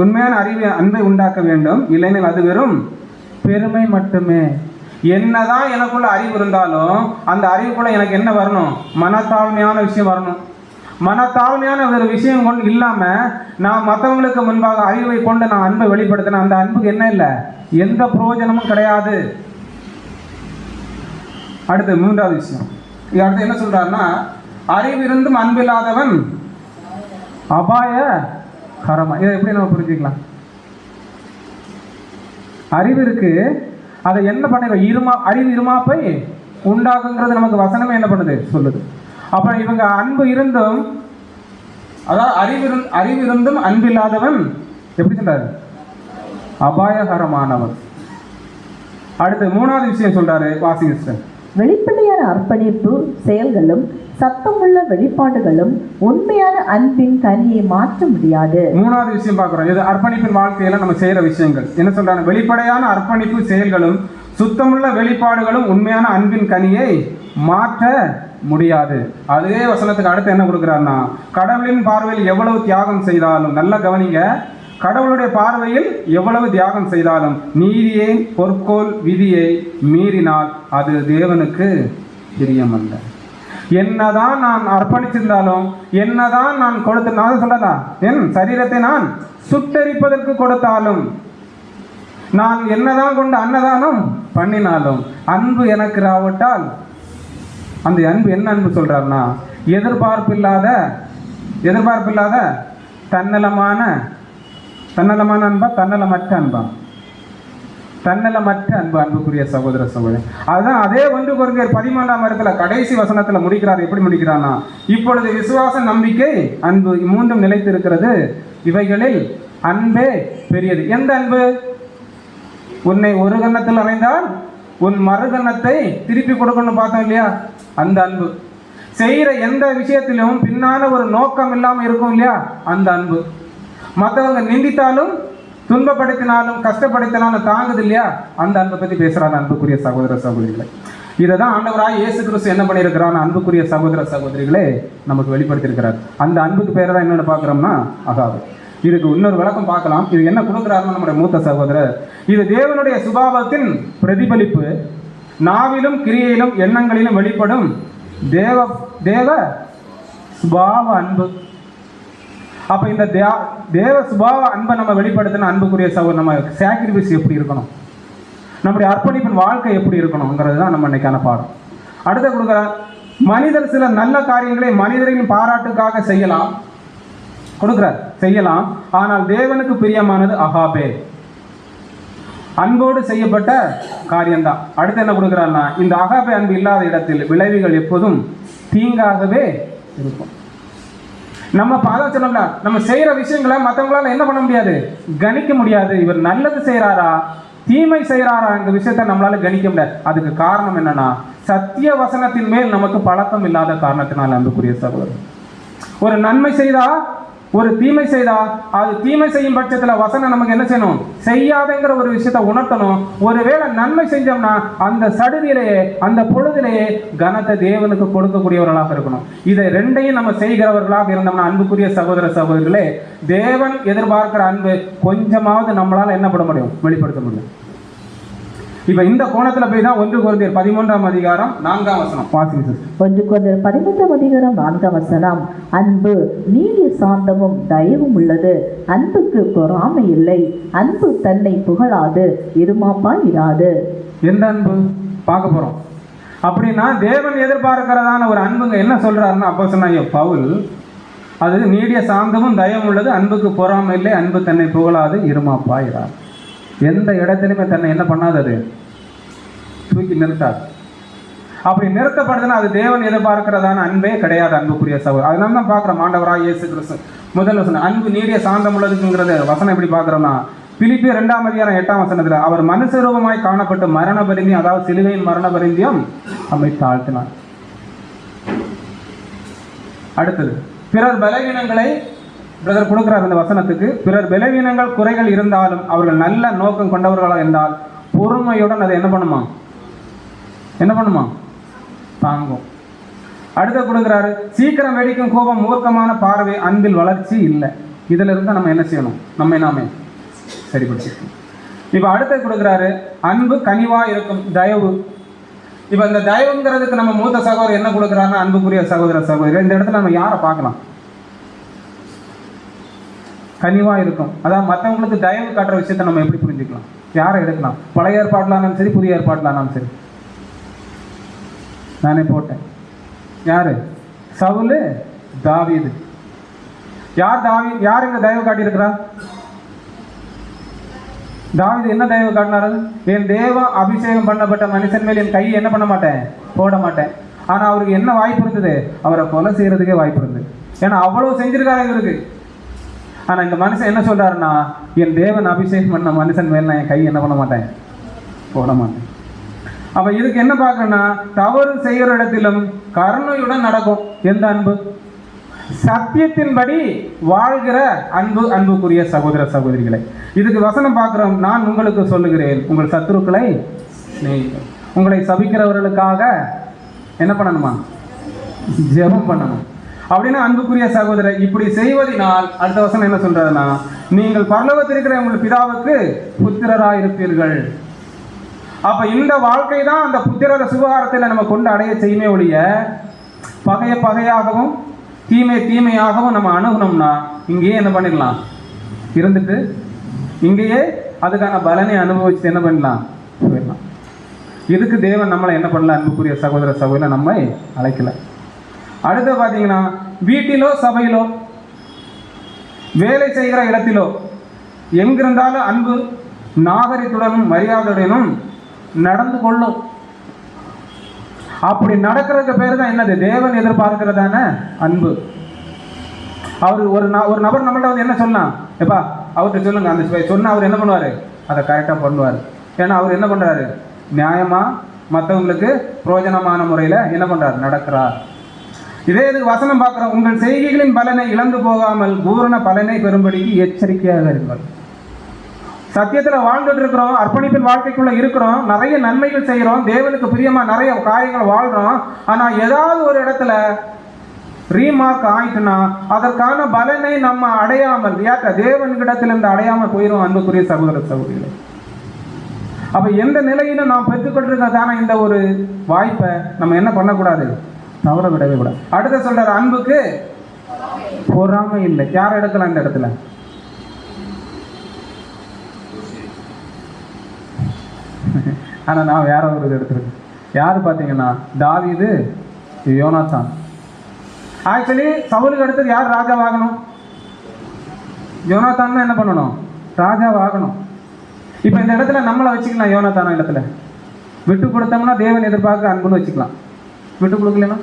உண்மையான அறிவு அன்பை உண்டாக்க வேண்டும், இல்லையெனில் அது வெறும் பெருமை மட்டுமே. என்னதான் எனக்குள்ள அறிவு இருந்தாலும் அந்த அறிவுக்குள்ள எனக்கு என்ன வரணும்? மனத்தாழ்மையான விஷயம் வரணும். மனத்தாழ்மையான ஒரு விஷயம் கொண்டு இல்லாம நான் மற்றவங்களுக்கு முன்பாக அறிவை கொண்டு நான் அன்பை வெளிப்படுத்தின அந்த அன்புக்கு என்ன இல்லை, எந்த பிரயோஜனமும் கிடையாது. அடுத்து 3வது விஷயம். அடுத்து என்ன சொல்றாருன்னா, அறிவு இருந்தும் அன்பில்லாதவன் அபாய கரமா. இதை எப்படி நம்ம புரிஞ்சுக்கலாம்? அறிவு இருக்கு, அதை என்ன பண்ணிடுறோம்? அறிவு இருமாப்பை உண்டாக்குங்கிறது நமக்கு வசனமே என்ன பண்ணுது? சொல்லுது. அப்ப இவங்க அன்பு இருந்தும், அதாவது அறிவு இருந்தும் அன்பில்லாதவன் எப்படி சொல்றாரு? அபாயகரமானவன். அடுத்து 3வது விஷயம் சொல்றாரு, வாசிங்க. வெளிப்படையான அர்ப்பணிப்பு செயல்களும் சத்தமுள்ள வெளிப்பாடுகளும் உண்மையான அன்பின் கனியை மாற்ற முடியாது. 3வது விஷயம் பார்க்கிறோம். இது அர்ப்பணிப்பின் வாழ்க்கையில நம்ம செய்யற விஷயங்கள். என்ன சொல்றாங்க? வெளிப்படையான அர்ப்பணிப்பு செயல்களும் சுத்தமுள்ள வெளிப்பாடுகளும் உண்மையான அன்பின் கனியை மாற்ற முடியாது. அதே வசனத்துக்கு அடுத்து என்ன கொடுக்குறாருன்னா, கடவுளின் பார்வையில் எவ்வளவு தியாகம் செய்தாலும், நல்ல கவனிங்க, கடவுளுடைய பார்வையில் எவ்வளவு தியாகம் செய்தாலும் நீதியை பொற்கோள் விதியை மீறினால் அது தேவனுக்கு பிரியமல்ல. என்னதான் நான் அர்ப்பணிச்சிருந்தாலும், என்னதான் நான் நான் சொல்லலாம், என் சரீரத்தை நான் சுட்டரிப்பதற்கு கொடுத்தாலும், நான் என்னதான் கொண்டு அன்னதானம் பண்ணினாலும், அன்பு எனக்கு ராவிட்டால் அந்த அன்பு என்ன அன்பு சொல்றாருன்னா, எதிர்பார்ப்பில்லாத தன்னலமான அன்பா, தன்னலமற்ற அன்பா, தன்னலமற்ற அன்பு. அன்புக்குரிய சகோதர சகோதரி, அதுதான் அதே 1 கொரிந்தியர் 13 கடைசி வசனத்துல முடிக்கிறார். எப்படி முடிக்கிறான்னா, இப்பொழுது விசுவாச, நம்பிக்கை, அன்பு மூன்றும் நிலைத்து இருக்கிறது, இவைகளில் அன்பே பெரியது. எந்த அன்பு? உன்னை ஒரு கன்னத்தில் அறைந்தால் உன் மறுகன்னத்தை திருப்பி கொடுக்கணும்னு பார்த்தோம் இல்லையா, அந்த அன்பு. செய்கிற எந்த விஷயத்திலும் பின்னால ஒரு நோக்கம் இல்லாமல் இருக்கும் இல்லையா, அந்த அன்பு. மற்றவங்க நிந்தித்தாலும் துன்பப்படுத்தினாலும் கஷ்டப்படுத்தினாலும் தாங்குது இல்லையா, அந்த அன்பை பற்றி பேசுகிறாங்க. அன்புக்குரிய சகோதர சகோதரிகளை, இதை தான் ஆண்டவராய் இயேசு கிறிஸ்து என்ன பண்ணியிருக்கிறான், அன்புக்குரிய சகோதர சகோதரிகளே நமக்கு வெளிப்படுத்தியிருக்கிறார். அந்த அன்புக்கு பேரை தான் என்னென்னு பார்க்குறோம்னா அகாபே. இதுக்கு இன்னொரு விளக்கம் பார்க்கலாம். இது என்ன கொடுக்குறாருன்னு நம்முடைய மூத்த சகோதரர், இது தேவனுடைய சுபாவத்தின் பிரதிபலிப்பு, நாவிலும் கிரியையிலும் எண்ணங்களிலும் வெளிப்படும் தேவ சுபாவ அன்பு. அப்ப இந்த தேவ சுபாவ அன்பை நம்ம வெளிப்படுத்தின அன்புக்குரிய சகோதரர், நம்ம சாக்ரிஃபைஸ் எப்படி இருக்கணும், நம்முடைய அர்ப்பணிப்பின் வாழ்க்கை எப்படி இருக்கணுங்கிறது தான் நம்ம இன்னைக்கான பாடம். அடுத்த கொடுக்குறார், மனிதர் சில நல்ல காரியங்களை மனிதரின் பாராட்டுக்காக செய்யலாம், கொடுக்கிறார், செய்யலாம். ஆனால் தேவனுக்கு பிரியமானது அகாபே, அன்போடு செய்யப்பட்ட காரியம்தான். அடுத்து என்ன கொடுக்குறாருன்னா, இந்த அகாபே அன்பு இல்லாத இடத்தில் விளைவுகள் எப்போதும் தீங்காகவே இருக்கும். நம்ம பாதம் சொன்னோம்னா, நம்ம செய்யற விஷயங்களை மற்றவங்களால என்ன பண்ண முடியாது, கணிக்க முடியாது. இவர் நல்லது செய்யறாரா தீமை செய்யறாரா இந்த விஷயத்த நம்மளால கணிக்க முடியாது. அதுக்கு காரணம் என்னன்னா, சத்திய வசனத்தின் மேல் நமக்கு பழக்கம் இல்லாத காரணத்தினால். அன்புக்குரிய சகோதரர், ஒரு நன்மை செய்தா ஒரு தீமை செய்தா, அது தீமை செய்யும் பட்சத்தில் வசனம் நமக்கு என்ன செய்யணும், செய்யாதங்கிற ஒரு விஷயத்தை உணர்த்தணும். ஒருவேளை நன்மை செஞ்சோம்னா அந்த சடுதியிலேயே அந்த பொழுதிலேயே கனத்தை தேவனுக்கு கொடுக்கக்கூடியவர்களாக இருக்கணும். இதை ரெண்டையும் நம்ம செய்கிறவர்களாக இருந்தோம்னா, அன்புக்குரிய சகோதர சகோதரிகளே, தேவன் எதிர்பார்க்கிற அன்பு கொஞ்சமாவது நம்மளால என்ன பண்ண முடியும், வெளிப்படுத்த முடியும். இப்ப இந்த கோணத்துல போய் தான் 1 கொரிந்தியர் 13 4 வாசிங்க. 1 கொரிந்தியர் 13 4 அன்பு நீடிய சாந்தமும் தயவும் உள்ளது, அன்புக்கு பொறாமை இல்லை, அன்பு தன்னை புகழாது, இருமாப்பா இராது. எந்த அன்பு பார்க்க போறோம் அப்படின்னா, தேவன் எதிர்பார்க்கிறதான ஒரு அன்புங்க என்ன சொல்றாருன்னா, அப்போஸ்தலனாகிய பவுல், அது நீடிய சாந்தமும் தயவும் உள்ளது, அன்புக்கு பொறாமை இல்லை, அன்பு தன்னை புகழாது, இருமாப்பா இராது. எந்த இடத்திலுமே தன்னை என்ன பண்ணாது, அது தூக்கி நிறுத்தாது. அப்படி நிறுத்தப்படுதுன்னா அது தேவன் எதிர்பார்க்கிறதான அன்பே கிடையாது. அன்புக்குரிய சகோதரர், அதனால தான் பார்க்குறோம் ஆண்டவராய் இயேசு கிறிஸ்து முதல் வசனம் அன்பு நீடிய சாந்தம் உள்ளதுங்கிறது வசனம் எப்படி பார்க்குறோம்னா, பிலிப்பியர் 2:8 அவர் மனுஷ ரூபமாய் காணப்பட்டு மரண பரிந்தியம், அதாவது சிலுவையின் மரண பரிந்தியம் நம்மை தாழ்த்தினார். அடுத்தது பிறர் பலவீனங்களை பிரதர் கொடுக்கிறார் இந்த வசனத்துக்கு. பிறர் பலவீனங்கள் குறைகள் இருந்தாலும் அவர்கள் நல்ல நோக்கம் கொண்டவர்களாக இருந்தால் பொறுமையுடன் அதை என்ன பண்ணுமா தாங்கும். அடுத்த கொடுக்கிறாரு, சீக்கிரம் வெடிக்கும் கோபம், மூர்க்கமான பார்வை, அன்பில் வளர்ச்சி இல்லை. இதுல இருந்தா நம்ம என்ன செய்யணும், நம்மை நாமே சரிபடுத்திக்கணும். இப்ப அடுத்த கொடுக்கிறாரு, அன்பு கனிவா இருக்கும், தயவு. இப்ப இந்த தயவுங்கிறதுக்கு நம்ம மூத்த சகோதரர் என்ன கொடுக்கிறாருன்னா, அன்புக்குரிய சகோதர சகோதரி, இந்த இடத்துல நம்ம யாரை பார்க்கலாம், கனிவா இருக்கும். அதாவது மற்றவங்களுக்கு தயவு காட்டுற விஷயத்த நம்ம எப்படி புரிஞ்சுக்கலாம், யாரை எடுக்கலாம், பழைய ஏற்பாட்டிலானாலும் சரி புதிய ஏற்பாட்டிலானாலும் சரி. நானே போட்டேன், யாரு, சவுலு, தாவீது. யார் இங்க தயவு காட்டியிருக்கிறா, தாவீது என்ன தயவு காட்டினாரு, என் தேவ அபிஷேகம் பண்ணப்பட்ட மனுஷன் மேல் என் கையை என்ன பண்ண மாட்டேன், போட மாட்டேன். ஆனா அவருக்கு என்ன வாய்ப்பு இருந்தது, அவரை கொலை செய்யறதுக்கே வாய்ப்பு இருந்தது. ஏன்னா அவ்வளவு செஞ்சிருக்காரு இவருக்கு. ஆனா இந்த மனுஷன் என்ன சொல்றாருன்னா, என் தேவன் அபிஷேகம் பண்ண மனுஷன் மேல் நான் என் கை என்ன பண்ண மாட்டேன், போட மாட்டேன். அப்ப இதுக்கு என்ன பார்க்கணும்னா, தவறு செய்கிற இடத்திலும் கருணையுடன் நடக்கும். எந்த அன்பு, சத்தியத்தின்படி வாழ்கிற அன்பு. அன்புக்குரிய சகோதர சகோதரிகளை, இதுக்கு வசனம் பார்க்கிறோம், நான் உங்களுக்கு சொல்லுகிறேன், உங்கள் சத்துருக்களை சிநேகியுங்கள், உங்களை சபிக்கிறவர்களுக்காக என்ன பண்ணணுமா? ஜெபம் பண்ணணும். அப்படின்னா அன்புக்குரிய சகோதரர், இப்படி செய்வதனால் அடுத்த வசனம் என்ன சொல்றதுன்னா, நீங்கள் பரலோகத்தில் இருக்கிற உங்கள் பிதாவுக்கு புத்திரராக இருப்பீர்கள். அப்ப இந்த வாழ்க்கை தான் அந்த புத்திரர சுகாரத்தில் நம்ம கொண்டு அடைய செய்யுமே ஒழிய, பகைய பகையாகவும் தீமை தீமையாகவும் நம்ம அணுகணும்னா இங்கேயே என்ன பண்ணிடலாம், இருந்துட்டு இங்கேயே அதுக்கான பலனை அனுபவிச்சு என்ன பண்ணலாம், போயிடலாம். இதுக்கு தேவன் நம்மளை என்ன பண்ணல, அன்புக்குரிய சகோதர சகோதரர், நம்மை அழைக்கல. அடுத்து பார்த்தீங்கன்னா, வீட்டிலோ சபையிலோ வேலை செய்கிற இடத்திலோ எங்கிருந்தாலும் அன்பு நாகரிகத்துடனும் மரியாதையுடனும் நடந்து கொள்ளும். அப்படி நடக்கிறதுக்கு பேர் தான் என்னது, தேவன் எதிர்பார்க்கிறதான அன்பு. அவர் ஒரு நபர் நம்மள்ட்ட வந்து என்ன சொன்னா, எப்பா அவர்கிட்ட சொல்லுங்க, அந்த சொன்னா அவர் என்ன பண்ணுவார், அதை கரெக்டாக பண்ணுவார். ஏன்னா அவர் என்ன பண்ணுறாரு, நியாயமாக மற்றவங்களுக்கு பிரயோஜனமான முறையில் என்ன பண்ணுறாரு, நடக்கிறார். இதே இதுக்கு வசனம் பார்க்குறோம், உங்கள் செய்கைகளின் பலனை இழந்து போகாமல் பூரண பலனை பெறும்படிக்கு எச்சரிக்கையாக இருங்கள். சத்தியத்தில் வாழ்ந்துட்டு இருக்கிறோம், அர்ப்பணிப்பின் வாழ்க்கைக்குள்ள இருக்கிறோம், நிறைய நன்மைகள் செய்கிறோம், தேவனுக்கு பிரியமா நிறைய காரியங்கள் வாழ்கிறோம். ஆனால் ஏதாவது ஒரு இடத்துல ரீமார்க் ஆயிட்டுனா அதற்கான பலனை நம்ம அடையாமல், தேவன்கிடத்திலிருந்து அடையாமல் போயிடும். அன்புக்குரிய சகோதர சகோதரிகளை, அப்ப எந்த நிலையிலும் நாம் பெற்றுக்கொண்டிருக்கிறதான இந்த ஒரு வாய்ப்பை நம்ம என்ன பண்ணக்கூடாது, தவற விடவே கூடாது. அடுத்த சொல்றாரு, அன்புக்கு பொறாமை இல்லை. யார் எடுக்கலாம் இந்த இடத்துல? ஆனா நான் வேற ஒரு எடுத்திருக்கேன். யாரு பார்த்தீங்கன்னா, தாவீது, யோனாத்தான். ஆக்சுவலி சவுலுக்கு அடுத்தது யார் ராஜாவாகணும்? யோனாத்தான் தான் என்ன பண்ணணும், ராஜாவாகணும். இப்போ இந்த இடத்துல நம்மளை வச்சுக்கலாம். யோனாத்தான இடத்துல விட்டு கொடுத்தோம்னா தேவன் எதிர்பார்க்க அன்புன்னு வச்சுக்கலாம். விட்டு கொடுக்கலன்னா,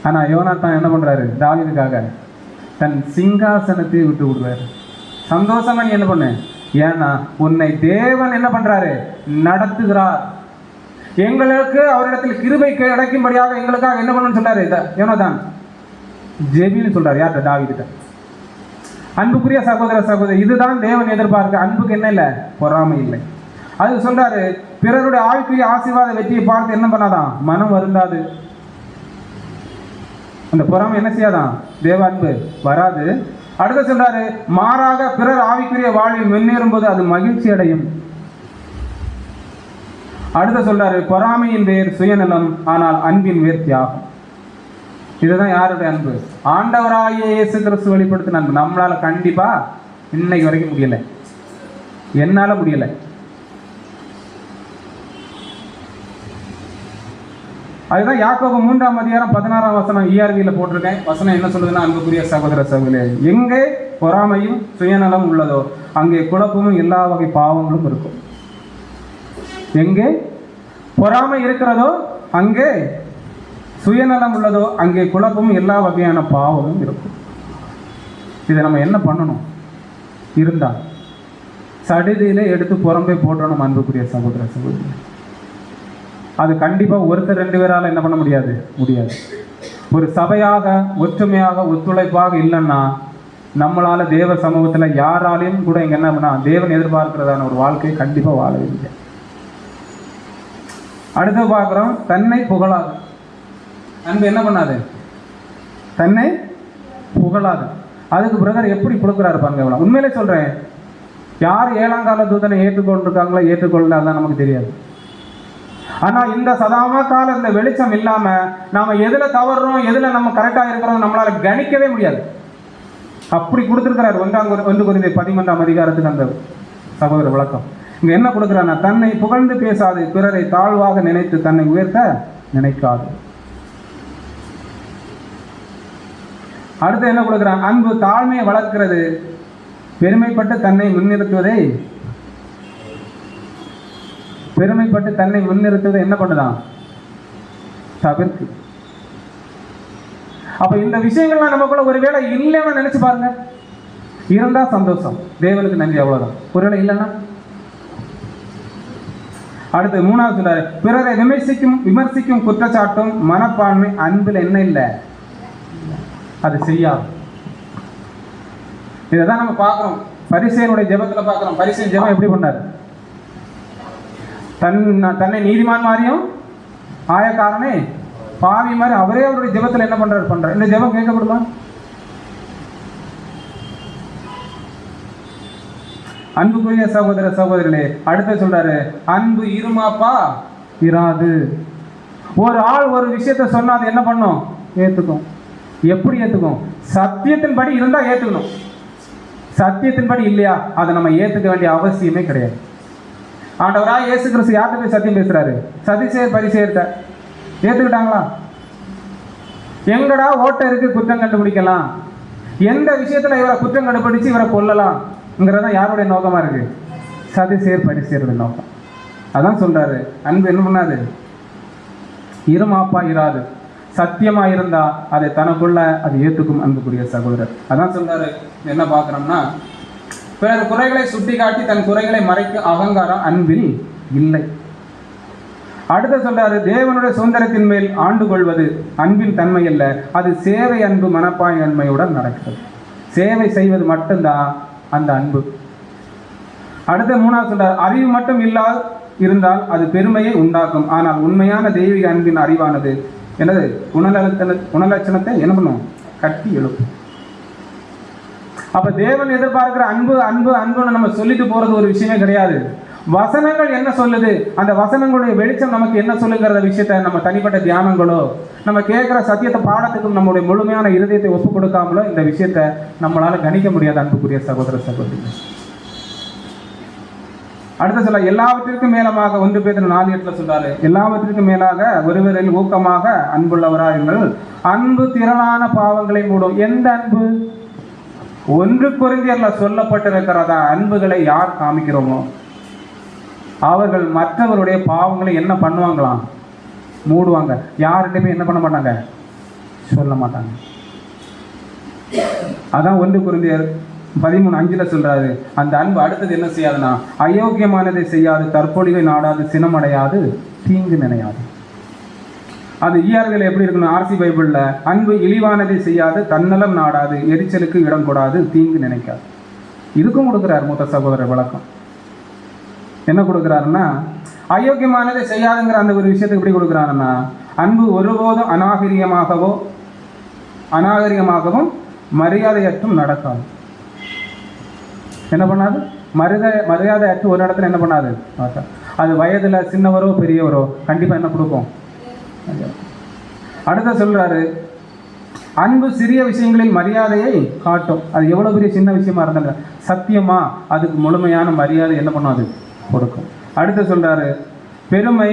ஆனா யோனாத்தான் என்ன பண்றாரு, தாவீதுக்காக தன் சிங்காசனத்தை விட்டு கொடுக்குறாரு. சந்தோஷமா நீ என்ன பண்ணு, ஏன்னா உன்னை தேவன் என்ன பண்றாரு, நடத்துகிறார். எங்களுக்கு அவரிடத்தில் கிருபை கிடைக்கும்படியாக எங்களுக்காக என்ன பண்ணணும்னு சொல்றாரு யோனாத்தான், ஜெபின்னு சொல்றாரு. யார்கிட்ட? தாவீதுகிட்ட. அன்புக்குரிய சகோதர சகோதரி, இதுதான் தேவன் எதிர்பார்க்க. அன்புக்கு என்ன இல்லை, பொறாமை இல்லை. அது சொல்றாரு, பிறருடைய ஆழ்க்கையை ஆசீர்வாத வெற்றியை பார்த்து என்ன பண்ணாதான், மனம் வருந்தாது. அந்த பொறாமை என்ன செய்யாதான், தேவ அன்பு வராது. அடுத்து சொல்றாரு, மாறாக பிறர் ஆவிக்குரிய வாழ்வில் முன்னேறும் போது அது மகிழ்ச்சி அடையும். அடுத்து சொல்றாரு, பொறாமையின் வேர் சுயநலம், ஆனால் அன்பின் வேர் தியாகம். இதுதான் யாருடைய அன்பு, ஆண்டவராகிய இயேசு கிறிஸ்து வெளிப்படுத்தின அன்பு. நம்மளால கண்டிப்பா இன்னைக்கு வரைக்கும் முடியல, என்னால முடியல. அதுதான் யாக்கோபு 3ஆம் அதிகாரம் 16ஆம் வசனம் ERV-ல போட்டிருக்கேன். வசனம் என்ன சொல்லுதுன்னா, அன்புக்குரிய சகோதர சகோதரே, எங்கே பொறாமையும் சுயநலம் உள்ளதோ அங்கே குழப்பமும் எல்லா வகை பாவங்களும் இருக்கும். எங்கே பொறாமை இருக்கிறதோ அங்கே சுயநலம் உள்ளதோ அங்கே குழப்பமும் எல்லா வகையான பாவமும் இருக்கும். இதை நம்ம என்ன பண்ணணும், இருந்தா சடிதியிலே எடுத்து புறம்பே போட்டணும். அன்புக்குரிய சகோதர சகோதரி, அது கண்டிப்பாக ஒருத்தர் ரெண்டு பேரால் என்ன பண்ண முடியாது. ஒரு சபையாக ஒற்றுமையாக ஒத்துழைப்பாக இல்லைன்னா நம்மளால் தேவ சமூகத்தில் யாராலையும் கூட இங்கே என்ன பண்ணா, தேவன் எதிர்பார்க்கிறதான ஒரு வாழ்க்கையை கண்டிப்பாக வாழவே இல்லை. அடுத்து பார்க்குறோம், தன்னை புகழாது. அன்பு என்ன பண்ணாது, தன்னை புகழாது. அதுக்கு பிரதர் எப்படி கொடுக்குறாரு பாருங்க. எவ்வளோ உண்மையிலே சொல்கிறேன், யார் 7ஆம் கால தூதனை ஏற்றுக்கொண்டிருக்காங்களோ ஏற்றுக்கொள்ளாதான் நமக்கு தெரியாது. ஆனால் இந்த சதாம கால இந்த வெளிச்சம் இல்லாமல் நாம் எதில் தவறுறோம், எதில் நம்ம கரெக்டாக இருக்கிறோம் நம்மளால் கணிக்கவே முடியாது. அப்படி கொடுத்துருக்கிறார் 1 கொரிந்தியர் 11ஆம் அதிகாரத்துக்கு அந்த சகோதர விளக்கம். இங்கே என்ன கொடுக்குறான்னா, தன்னை புகழ்ந்து பேசாது, பிறரை தாழ்வாக நினைத்து தன்னை உயர்த்த நினைக்காது. அடுத்து என்ன கொடுக்குறான், அன்பு தாழ்மையை வளர்க்கிறது, பெருமைப்பட்டு தன்னை முன்னிறுத்துவதை என்ன பண்ணுதான், தவிர்க்கு. அப்ப இந்த விஷயங்கள்லாம் நமக்குள்ள ஒருவேளை இல்லைன்னு நினைச்சு பாருங்க. இருந்தா சந்தோஷம், தேவனுக்கு நன்றி, அவ்வளவுதான். ஒருவேளை இல்லைன்னா. அடுத்து 3வது சொல்றாரு, பிறரை விமர்சிக்கும் குற்றச்சாட்டும் மனப்பான்மை அன்பில் என்ன இல்லை, அது செய்யாது. இதைதான் நம்ம பார்க்கிறோம். பரிசேயனுடைய ஜெபத்துல பார்க்கிறோம். பரிசேயன் ஜெபம் எப்படி பண்ணாரு, தன்னை நீதிமான் மாதிரியும் ஆயக்காரனே பாவி மாதிரி அவரே அவருடைய ஜெபத்தில் என்ன பண்றாரு. இந்த ஜெபம் கேட்கப்படுமா? அன்புக்குரிய சகோதர சகோதரிகளே, அடுத்து சொல்றாரு, அன்பு இருமாப்பா இராது. ஒரு ஆள் ஒரு விஷயத்த சொன்னா அது என்ன பண்ணும்? ஏத்துக்கும். எப்படி ஏத்துக்கும்? சத்தியத்தின்படி இருந்தா ஏத்துக்கணும். சத்தியத்தின்படி இல்லையா அதை நம்ம ஏத்துக்க வேண்டிய அவசியமே கிடையாது. ஆண்டவராக இயேசு கிறிஸ்து யார்கிட்ட போய் சத்தியம் பேசுறாரு? சதிசேயர் பரிசேயர்கிட்ட. ஏத்துக்கிட்டாங்களா? எங்கடா ஓட்ட இருக்கு குற்றம் கண்டுபிடிக்கலாம், எந்த விஷயத்துல இவரை குற்றம் கண்டுபிடிச்சு இவரை கொல்லலாம்ங்கிறதான் யாருடைய நோக்கமா இருக்கு? சதிசேயர் பரிசேயருடைய நோக்கம். அதான் சொல்றாரு, அன்பு என்ன பண்ணாது? இருமாப்பா இராது. சத்தியமா இருந்தா அதை தனக்குள்ள அது ஏத்துக்கும் அன்புக்குரிய சகோதரர். அதான் சொல்றாரு, என்ன பார்க்கிறோம்னா, பிறர் குறைகளை சுட்டி காட்டி தன் குறைகளை மறைக்கும் அகங்காரம் அன்பில் இல்லை. அடுத்த சொல்றாரு, தேவனுடைய சுதந்திரத்தின் மேல் ஆண்டு கொள்வது அன்பின் தன்மை அல்ல, அது சேவை அன்பு மனப்பான்மையுடன் நடக்கிறது. சேவை செய்வது மட்டும்தான் அந்த அன்பு. அடுத்த மூணாவது சொல்றாரு, அறிவு மட்டும் இருந்தால் அது பெருமையை உண்டாக்கும், ஆனால் உண்மையான தெய்வீக அன்பின் அறிவானது என்னது? குணலட்சணத்தை என்ன பண்ணும்? கட்டி எழுப்பும். அப்ப தேவன் எதிர்பார்க்கிற அன்பு அன்பு அன்புன்னு நம்ம சொல்லிட்டு போறது ஒரு விஷயமே கிடையாது. வசனங்கள் என்ன சொல்லுது, அந்த வசனங்களுடைய வெளிச்சம் நமக்கு என்ன சொல்லுங்கிற விஷயத்த நம்ம தனிப்பட்ட தியானங்களோ நம்ம கேட்கிற சத்தியத்தை பாடத்துக்கும் நம்முடைய முழுமையான இருதயத்தை ஒப்பு கொடுக்காமலோ இந்த விஷயத்த நம்மளால கணிக்க முடியாது அன்புக்குரிய சகோதர சகோதரிகள். அடுத்த சொல்ல, எல்லாவற்றிற்கும் மேலமாக 1 பேதுரு 4:8 சொல்றாரு, எல்லாவற்றிற்கும் மேலாக ஒருவரில் ஊக்கமாக அன்புள்ளவராயுங்கள், அன்பு திரளான பாவங்களை மூடும். எந்த அன்பு? 1 கொரிந்தியர்ல சொல்லப்பட்டிருக்கிறதா அன்புகளை யார் காமிக்கிறோமோ அவர்கள் மற்றவருடைய பாவங்களை என்ன பண்ணுவாங்களாம்? மூடுவாங்க. யார்கிட்டயுமே என்ன பண்ண மாட்டாங்க? சொல்ல மாட்டாங்க. அதான் 1 கொரிந்தியர் 13:5 சொல்றாரு, அந்த அன்பு அடுத்தது என்ன செய்யாதுன்னா, அயோக்கியமானதை செய்யாது, தற்பொழிவை நாடாது, சினமடையாது, தீங்கு நினையாது. அது ஈஆர்கள் எப்படி இருக்கணும்? ஆர்சி பைபிள்ல, அன்பு இழிவானதை செய்யாது, தன்னலம் நாடாது, எரிச்சலுக்கு இடம் கொடாது, தீங்கு நினைக்காது. இதுக்கும் கொடுக்குறாரு மூத்த சகோதரர் விளக்கம். என்ன கொடுக்குறாருன்னா, அயோக்கியமானதை செய்யாதுங்கிற அந்த ஒரு விஷயத்துக்கு எப்படி கொடுக்குறாருன்னா, அன்பு ஒருபோதும் அநாகரிகமாகவும் மரியாதையற்றும் நடக்காது. என்ன பண்ணாது? மரியாதையற்று ஒரு இடத்துல என்ன பண்ணாது? அது வயதுல சின்னவரோ பெரியவரோ கண்டிப்பா என்ன கொடுக்கும்? அடுத்த சொல்றாரு, அன்பு சிறிய விஷயங்களில் மரியாதையை காட்டும். அது எவ்வளவு பெரிய சின்ன விஷயமா இருந்தாங்க, சத்தியமா அதுக்கு முழுமையான மரியாதை என்ன பண்ணாது? கொடுக்கும். அடுத்து சொல்றாரு, பெருமை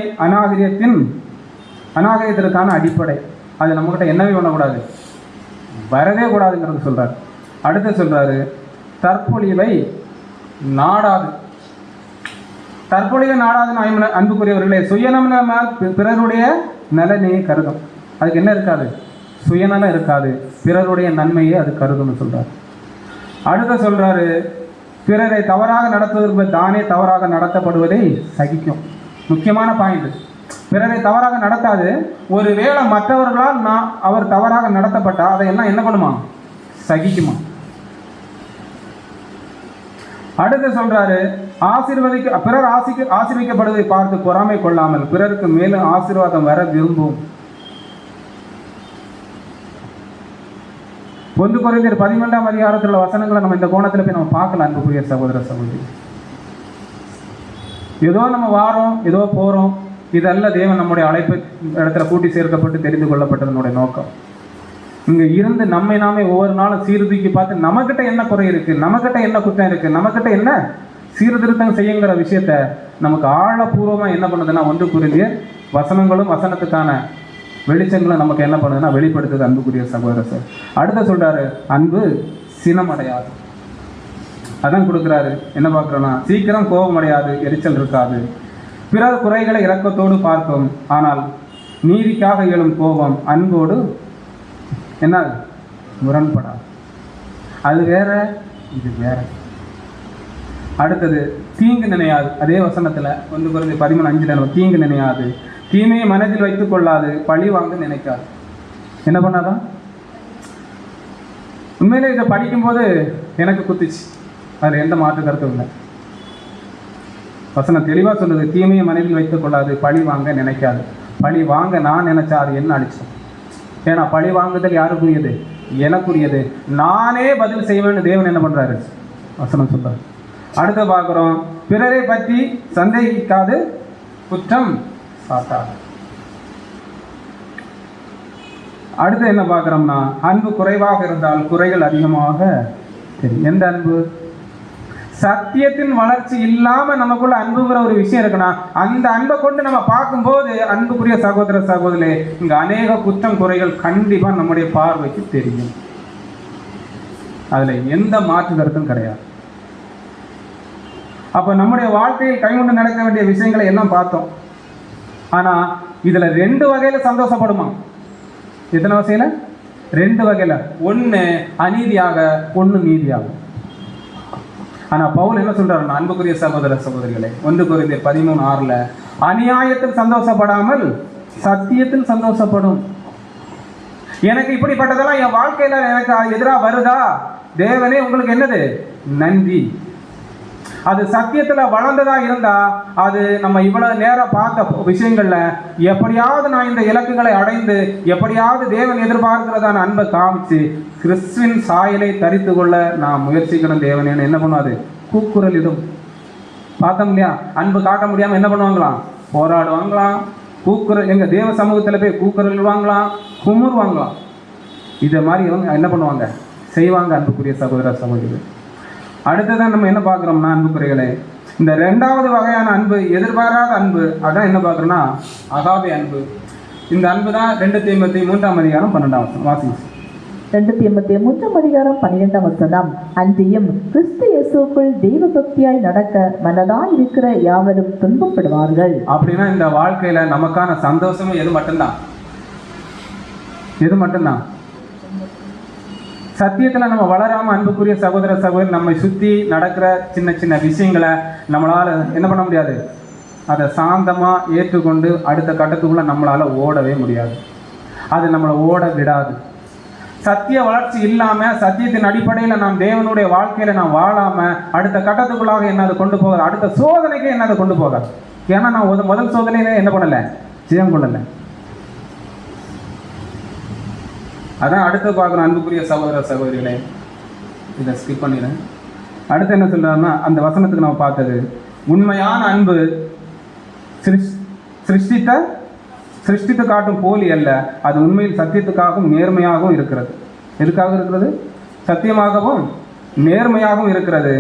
அநாகரிகத்திற்கான அடிப்படை. அது நம்மகிட்ட என்னவே பண்ணக்கூடாது, வரவே கூடாதுங்கிறது சொல்றாரு. அடுத்து சொல்றாரு, தற்பொழிவை நாடாது. தற்பொழிவை நாடாதுன்னு அன்புக்குரியவர்களே, சுயநலமாக பிறருடைய நலனையே கருதும். அதுக்கு என்ன இருக்காது? சுயநலம் இருக்காது, பிறருடைய நன்மையே அது கருதும்னு சொல்றாரு. அடுத்த சொல்றாரு, பிறரை தவறாக நடத்துவதற்கு தானே தவறாக நடத்தப்படுவதை சகிக்கும். முக்கியமான பாயிண்ட். பிறரை தவறாக நடத்தாது, ஒருவேளை மற்றவர்களால் அவர் தவறாக நடத்தப்பட்டா அதை எல்லாம் என்ன பண்ணுமா? சகிக்குமா. அடுத்து சொல்றாரு, பிறர் ஆசீர்வதிக்கப்படுவதை பார்த்து பொறாமை கொள்ளாமல் பிறருக்கு மேலும் ஆசீர்வாதம் வர விரும்பும். 1 கொரிந்தியர் 12ஆம் அதிகாரத்தில் வசனங்களை நம்ம இந்த கோணத்தில் போய் நம்ம பார்க்கலாம் அன்புக்குரிய சகோதர சகோதரி. ஏதோ நம்ம வாரோம், ஏதோ போறோம், இதல்ல தேவன் நம்முடைய அழைப்பு இடத்துல கூட்டி சேர்க்கப்பட்டு தெரிந்து கொள்ளப்பட்டதனுடைய நோக்கம். இங்க இருந்து நம்மை நாமே ஒவ்வொரு நாளும் சீர்தூக்கி பார்த்து நம்மகிட்ட என்ன குறை இருக்கு, நம்மகிட்ட என்ன குற்றம் இருக்கு, நம்மகிட்ட என்ன சீர்திருத்தம் செய்யுங்கிற விஷயத்த நமக்கு ஆழப்பூர்வமா என்ன பண்ணுதுன்னா 1 கொரிந்தியர் வசனங்களும் வசனத்துக்கான வெளிச்சங்களும் நமக்கு என்ன பண்ணுதுன்னா வெளிப்படுத்துது அன்புக்குரிய சகோதர சார். அடுத்த சொல்றாரு, அன்பு சினமடையாது. அதான் கொடுக்குறாரு. என்ன பார்க்குறோன்னா, சீக்கிரம் கோபம் அடையாது, எரிச்சல் இருக்காது, பிறர் குறைகளை இரக்கத்தோடு பார்க்கும், ஆனால் நீதிக்காக எழும் கோபம் அன்போடு என்ன முரண்படாது. அது வேற, இது வேற. அடுத்தது தீங்கு நினையாது. அதே வசனத்துல 1 கொரிந்தியர் 13:5 தீங்கு நினையாது, தீமையை மனதில் வைத்துக் கொள்ளாது, பழி வாங்க நினைக்காது. என்ன பண்ணாதான்? உண்மையிலே இதை படிக்கும்போது எனக்கு குத்துச்சு, அதில் எந்த மாற்று கருத்தும் இல்லை. வசனம் தெளிவாக சொல்லுது, தீமையை மனதில் வைத்துக் கொள்ளாது, பழி வாங்க நினைக்காது. பழி வாங்க நான் நினைச்சா அது என்ன அடிச்சோம். ஏன்னா பழி வாங்குதல் யாருக்குரியது? எனக்குரியது. நானே பதில் செய்வேன்னு தேவன் என்ன பண்றாரு? வசனம் சொல்றாரு. அடுத்து பார்க்குறோம், பிறரை பற்றி சந்தேகிக்காது, குற்றம் சாட்டாது. அடுத்து என்ன பார்க்குறோம்னா, அன்பு குறைவாக இருந்தால் குறைகள் அதிகமாக தெரியும். எந்த அன்பு? சத்தியத்தின் வளர்ச்சி இல்லாம நமக்குள்ள அன்புங்கிற ஒரு விஷயம் இருக்குன்னா, அந்த அன்பை கொண்டு நம்ம பார்க்கும்போது, அன்புக்குரிய சகோதர சகோதரே, இங்க அநேக குற்றம் குறைகள் கண்டிப்பா நம்முடைய பார்வைக்கு தெரியும். அதுல எந்த மாற்று கருத்தும் கிடையாது. அப்ப நம்முடைய வாழ்க்கையில் கைகொண்டு நடக்க வேண்டிய விஷயங்களை எல்லாம் பார்த்தோம். ஆனா இதுல 2 வகையில சந்தோஷப்படுமா? எத்தனை வகையில? 2 வகையில. ஒண்ணு அநீதியாக, ஒண்ணு நீதியாக. ஆனா பவுல் என்ன சொல்றாருன்னா, அன்புக்குரிய சகோதர சகோதரிகளே, 1 கொரிந்தியர் 13:6 அநியாயத்தில் சந்தோஷப்படாமல் சத்தியத்தில் சந்தோஷப்படும். எனக்கு இப்படிப்பட்டதெல்லாம் என் வாழ்க்கையில எனக்கு எதிராக வருதா? தேவனே உங்களுக்கு என்னது? நன்றி. அது சத்தியத்துல வளர்ந்ததா இருந்தா, அது நம்ம இவ்வளவு நேரம் பார்த்த விஷயங்கள்ல எப்படியாவது நான் இந்த இலக்குகளை அடைந்து, எப்படியாவது தேவன் எதிர்பார்க்கிறதான அன்பை காமிச்சு கிறிஸ்துவின் சாயலை தரித்து கொள்ள நான் முயற்சிக்கணும். தேவனே என்ன பண்ணுவாது? கூக்குரல் இடும். பார்த்தோம் இல்லையா? அன்பு காட்ட முடியாம என்ன பண்ணுவாங்களாம்? போராடுவாங்களாம். கூக்குரல், எங்க தேவ சமூகத்துல போய் கூக்குரல் இடுவாங்களாம், குமுறுவாங்களாம். இதை மாதிரி இவங்க என்ன பண்ணுவாங்க? செய்வாங்க. அன்புக்குரிய சகோதர சகோதரிகள், அடுத்ததான் நம்ம என்ன பார்க்குறோம்னா, அன்புக்குறைகளே, இந்த 2வது வகையான அன்பு, எதிர்பாராத அன்பு. அதான் என்ன பார்க்குறோம்னா, அகாபே அன்பு. இந்த அன்பு தான் 2 தீமோத்தேயு 3:12 வாசிங்க. 2 தீமோத்தேயு 3:12 அன்றியும் கிறிஸ்து இயேசுக்குள் தெய்வ பக்தியாய் நடக்க மனதாய் இருக்கிற யாவரும் துன்பப்படுவார்கள். அப்படின்னா இந்த வாழ்க்கையில நமக்கான சந்தோஷமும் எது மட்டும்தான்? எது மட்டும்தான்? சத்தியத்துல நம்ம வளராம, அன்புக்குரிய சகோதர சகோதரி, நம்மை சுத்தி நடக்கிற சின்ன சின்ன விஷயங்களை நம்மளால என்ன பண்ண முடியாது? அதை சாந்தமா ஏற்றுக்கொண்டு அடுத்த கட்டத்துக்குள்ள நம்மளால ஓடவே முடியாது. அது நம்மளை ஓட விடாது. சத்திய வளர்ச்சி இல்லாம, சத்தியத்தின் அடிப்படையில் நாம் தேவனுடைய வாழ்க்கையில நாம் வாழாம அடுத்த கட்டத்துக்குள்ளாக என்ன அதை கொண்டு போகாது. அடுத்த சோதனைக்கு என்ன அதை கொண்டு போகாது. ஏன்னா நான் முதல் சோதனையில என்ன பண்ணல? ஜெயம் கொள்ளல. அதான் அடுத்து பார்க்குறோம். அன்புக்குரிய சகோதர சகோதரிகளே, இதை ஸ்கிப் பண்ணிடுறேன். அடுத்து என்ன சொல்றாருன்னா, அந்த வசனத்துக்கு நம்ம பார்த்தது, உண்மையான அன்பு சிருஷ்டித்து காட்டும் போலி அல்ல, அது உண்மையில் சத்தியத்துக்காகவும் நேர்மையாகவும் இருக்கிறது. எதுக்காக இருக்கிறது? சத்தியமாகவும் நேர்மையாகவும் இருக்கிறது.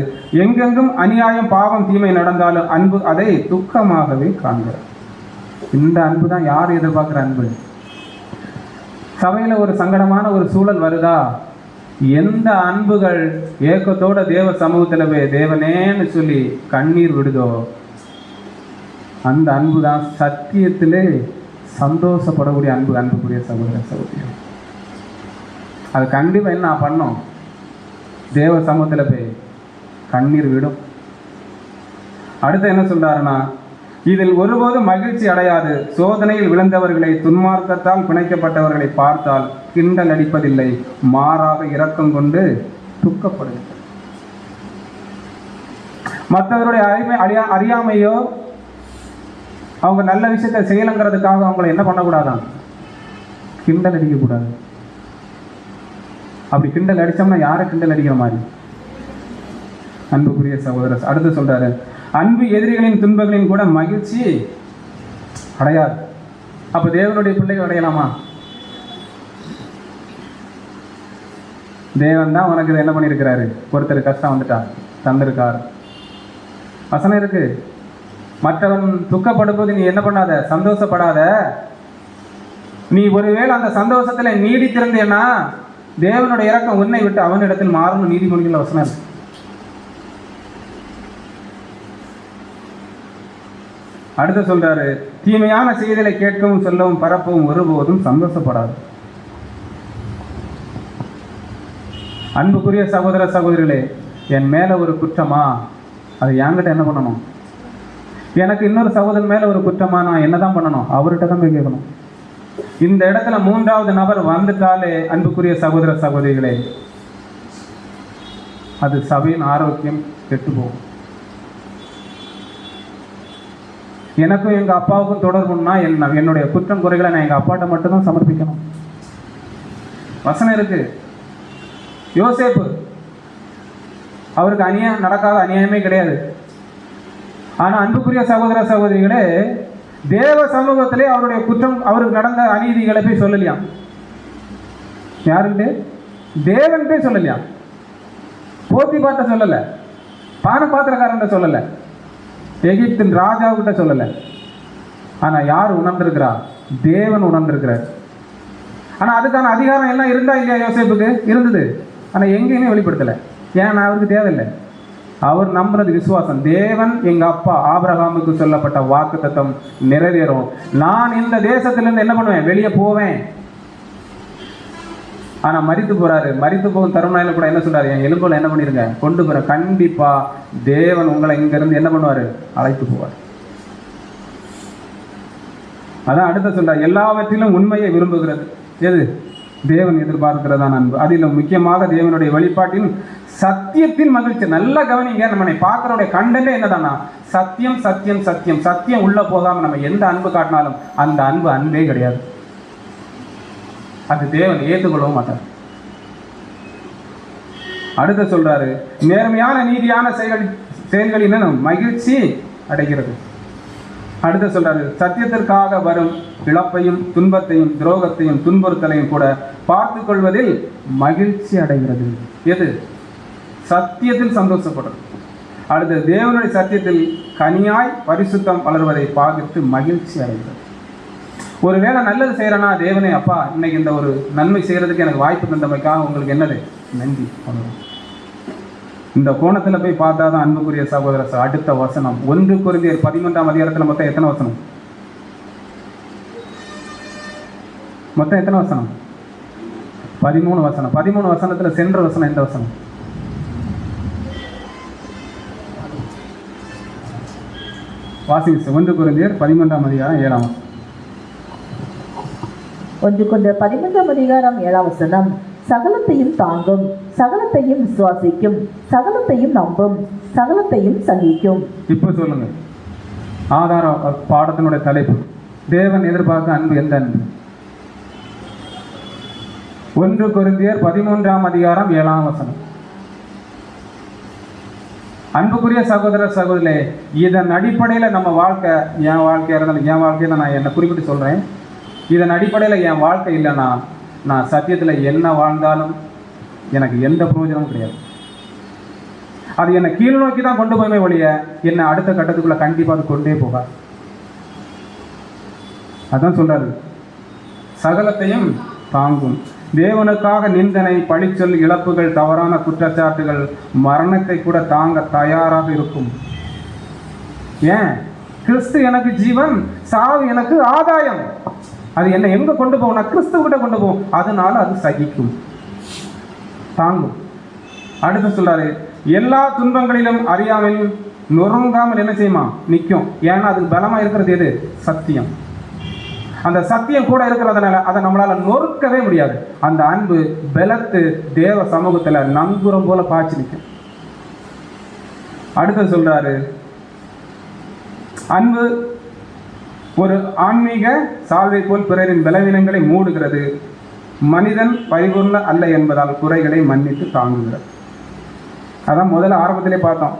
எங்கெங்கும் அநியாயம், பாவம், தீமை நடந்தாலும் அன்பு அதை துக்கமாகவே காண்கிறது. இந்த அன்பு தான் யார் எதிர்பார்க்குற அன்பு? சபையில் ஒரு சங்கடமான ஒரு சூழல் வருதா, எந்த அன்புகள் ஏக்கத்தோட தேவ சமூகத்தில் போய் தேவனேன்னு சொல்லி கண்ணீர் விடுதோ, அந்த அன்பு தான் சத்தியத்திலே சந்தோஷப்படக்கூடிய அன்பு. அன்புக்குரிய சகோதர சகோதரி, அது கண்டிப்பாக என்ன பண்ணும்? தேவ சமூகத்தில் போய் கண்ணீர் விடும். அடுத்து என்ன சொல்றாருன்னா, இதில் ஒருபோதும் மகிழ்ச்சி அடையாது. சோதனையில் விழுந்தவர்களை, துன்மார்க்கத்தால் பிணைக்கப்பட்டவர்களை பார்த்தால் கிண்டல் அடிப்பதில்லை, மாறாக இரக்கம் கொண்டு துக்கப்படுகிறது. மற்றவருடைய அறியாமையோ, அவங்க நல்ல விஷயத்தை செய்யலங்கிறதுக்காக அவங்களை என்ன பண்ணக்கூடாதான்? கிண்டல் அடிக்கக்கூடாது. அப்படி கிண்டல் அடித்தோம்னா யாரை கிண்டல் அடிக்கிற மாதிரி? அன்புக்குரிய சகோதரர் அடுத்து சொல்றாரு, அன்பு எதிரிகளின் துன்பங்களின் கூட மகிழ்ச்சி அடையாது. அப்ப தேவனுடைய பிள்ளைகள் அடையலாமா? தேவன் தான் உனக்கு என்ன பண்ணியிருக்கிறாரு? ஒருத்தர் கஷ்டம் வந்துட்டா தந்திருக்கார். வசனம் இருக்கு, மற்றவன் துக்கப்படும்போது நீ என்ன பண்ணாத? சந்தோஷப்படாத. நீ ஒருவேளை அந்த சந்தோஷத்துல நீடித்திருந்தேன்னா தேவனுடைய இரக்கம் உன்னை விட்டு அவனிடத்தில் மாறும். நீதிமொழிகள் வசனம் இருக்கு. அடுத்து சொல்றாரு, தீமையான செய்திகளை கேட்கவும் சொல்லவும் பரப்பவும் ஒருபோதும் சந்தோஷப்படாது. அன்புக்குரிய சகோதர சகோதரிகளே, என் மேல ஒரு குற்றமா, அது என்கிட்ட என்ன பண்ணணும்? எனக்கு இன்னொரு சகோதரன் மேல ஒரு குற்றமா, நான் என்னதான் பண்ணணும்? அவர்கிட்ட தான் போய் கேட்கணும். இந்த இடத்துல 3வது நபர் வந்துட்டாலே அன்புக்குரிய சகோதர சகோதரிகளே, அது சபையின் ஆரோக்கியம் கெட்டு போகும். எனக்கும் எங்கள் அப்பாவுக்கும் தொடர்புன்னா என்னுடைய குற்றம் குறைகளை நான் எங்கள் அப்பாட்ட மட்டும்தான் சமர்ப்பிக்கணும். வசனம் இருக்கு. யோசேப்பு, அவருக்கு அநியாயம் நடக்காத அநியாயமே கிடையாது. ஆனால் அன்புக்குரிய சகோதர சகோதரிகளே, தேவ சமூகத்திலே அவருடைய குற்றம், அவருக்கு நடந்த அநீதிகளை போய் சொல்லலையாம். யாருன்ட்டு? தேவன் போய் சொல்லலையாம். போத்தி பார்த்த சொல்லலை, பானபாத்திரக்காரன் சொல்லலை, எகிப்தின் ராஜாவுக்கிட்ட சொல்லலை. ஆனால் யார் உணர்ந்திருக்கிறா? தேவன் உணர்ந்திருக்கிறார். ஆனால் அதுக்கான அதிகாரம் எல்லாம் இருந்தா இல்லையா? யோசேப்புக்கு இருந்தது. ஆனால் எங்கேயுமே வெளிப்படுத்தலை. ஏன்னா அவருக்கு தேவையில்லை. அவர் நம்புறது விசுவாசம். தேவன் எங்க அப்பா ஆபிரகாமுக்கு சொல்லப்பட்ட வாக்குத்தத்தம் நிறைவேறும். நான் இந்த தேசத்திலிருந்து என்ன பண்ணுவேன்? வெளியே போவேன். ஆனா மரித்து போறாரு. மரித்து போகும் தருணாயில கூட என்ன சொல்றாரு? என் எலும்புல என்ன பண்ணிருங்க, கொண்டு போற. கண்டிப்பா தேவன் உங்களை இங்க இருந்து என்ன பண்ணுவாரு? அழைத்து போவார். அதான் அடுத்த சொல்றார், எல்லாவற்றிலும் உண்மையை விரும்புகிறது. எது? தேவன் எதிர்பார்க்கிறதான அன்பு. அதிலும் முக்கியமாக தேவனுடைய வெளிப்பாட்டின் சத்தியத்தின் மகிழ்ச்சி. நல்ல கவனிங்க. நம்ம பார்க்கறோடைய கண்டென்ட் என்னதானா? சத்தியம் சத்தியம் சத்தியம். சத்தியம் உள்ள போகாம நம்ம எந்த அன்பு காட்டினாலும் அந்த அன்பு அன்பே கிடையாது. அது தேவன் ஏற்றுக்கொள்ளவும் மாட்டார். அடுத்து சொல்றாரு, நேர்மையான நீதியான செயல்களின் மகிழ்ச்சி அடைகிறது. அடுத்து சொல்றாரு, சத்தியத்திற்காக வரும் இழப்பையும் துன்பத்தையும் துரோகத்தையும் துன்புறுத்தலையும் கூட பார்த்து கொள்வதில் மகிழ்ச்சி அடைகிறது. எது? சத்தியத்தில் சந்தோஷப்படுறது. அடுத்து தேவனுடைய சத்தியத்தில் கனியாய் பரிசுத்தம் வளர்வதை பார்த்து மகிழ்ச்சி அடைகிறது. ஒருவேளை நல்லது செய்யறேன்னா, தேவனே அப்பா இன்னைக்கு இந்த ஒரு நன்மை செய்யறதுக்கு எனக்கு வாய்ப்பு தந்தமைக்காக உங்களுக்கு என்னது? நன்றி. இந்த கோணத்துல போய் பார்த்தாதான் அன்புக்குரிய சகோதர. அடுத்த வசனம் 1 கொரிந்தியர் 11ஆம் அதிகாரத்துல மொத்தம் எத்தனை வசனம்? மொத்தம் எத்தனை வசனம்? 13 வசனம். 13 வசனத்துல சென்ற வசனம் எந்த வசனம்? வாசிங்க. 1 கொரிந்தியர் 11ஆம் அதிகாரம் 7ஆம் வசனம். 1 கொரிந்தியர் 11ஆம் அதிகாரம் 7ஆம் வசனம். சகலத்தையும் தாங்கும், சகலத்தையும் விசுவாசிக்கும், சகலத்தையும் நம்பும், சகலத்தையும் சகிக்கும். இப்ப சொல்லுங்க, ஆதார பாடத்தினுடைய தலைப்பு தேவன் எதிர்பார்க்க அன்பு எந்த அன்பு? 1 கொரிந்தியர் 13ஆம் அதிகாரம் 7ஆம் வசனம். அன்புக்குரிய சகோதர சகோதரிகளே, இதன் அடிப்படையில் நம்ம வாழ்க்கை, என் வாழ்க்கையாக இருந்தாலும் என் வாழ்க்கையில் நான் என்னை குறிப்பிட்டு சொல்கிறேன். இதன் அடிப்படையில் என் வாழ்க்கை இல்லைன்னா நான் சத்தியத்தில் என்ன வாழ்ந்தாலும் எனக்கு எந்த பிரயோஜனமும் கிடையாது. அது என்னை கீழ் நோக்கி தான் கொண்டு போயுமே ஒழிய என்னை அடுத்த கட்டத்துக்குள்ள கண்டிப்பாக அது கொண்டே போகாது. அதான் சொல்றாரு, சகலத்தையும் தாங்கும். தேவனுக்காக நிந்தனை, பழிச்சொல், இழப்புகள், தவறான குற்றச்சாட்டுகள், மரணத்தை கூட தாங்க தயாராக இருக்கும். ஏன்? கிறிஸ்து எனக்கு ஜீவன், சாவு எனக்கு ஆதாயம். அது என்ன எங்க கொண்டு போகும்? கிறிஸ்துவிட்ட கொண்டு போகும். அதனால அது சகிக்கும், தாங்கும். அடுத்து சொல்றாரு, எல்லா துன்பங்களிலும் அறியாமல் நொறுங்காமல் என்ன செய்யுமா? நிற்கும். ஏன்னா அதுக்கு பலமா இருக்கிறது எது? சத்தியம். அந்த சத்தியம் கூட இருக்கிறதுனால அதை நம்மளால நொறுக்கவே முடியாது. அந்த அன்பு பலத்து தேவ சமூகத்துல நங்குரம் போல பாய்ச்சி நிற்கும். அடுத்து சொல்றாரு, அன்பு ஒரு ஆன்மீக சால்வை போல் பிறரின் பலவீனங்களை மூடுகிறது. மனிதன் பரிபூர்ண அல்ல என்பதால் குறைகளை மன்னித்து தாங்குகிறது. அதான் முதல்ல ஆரம்பத்திலே பார்த்தோம்.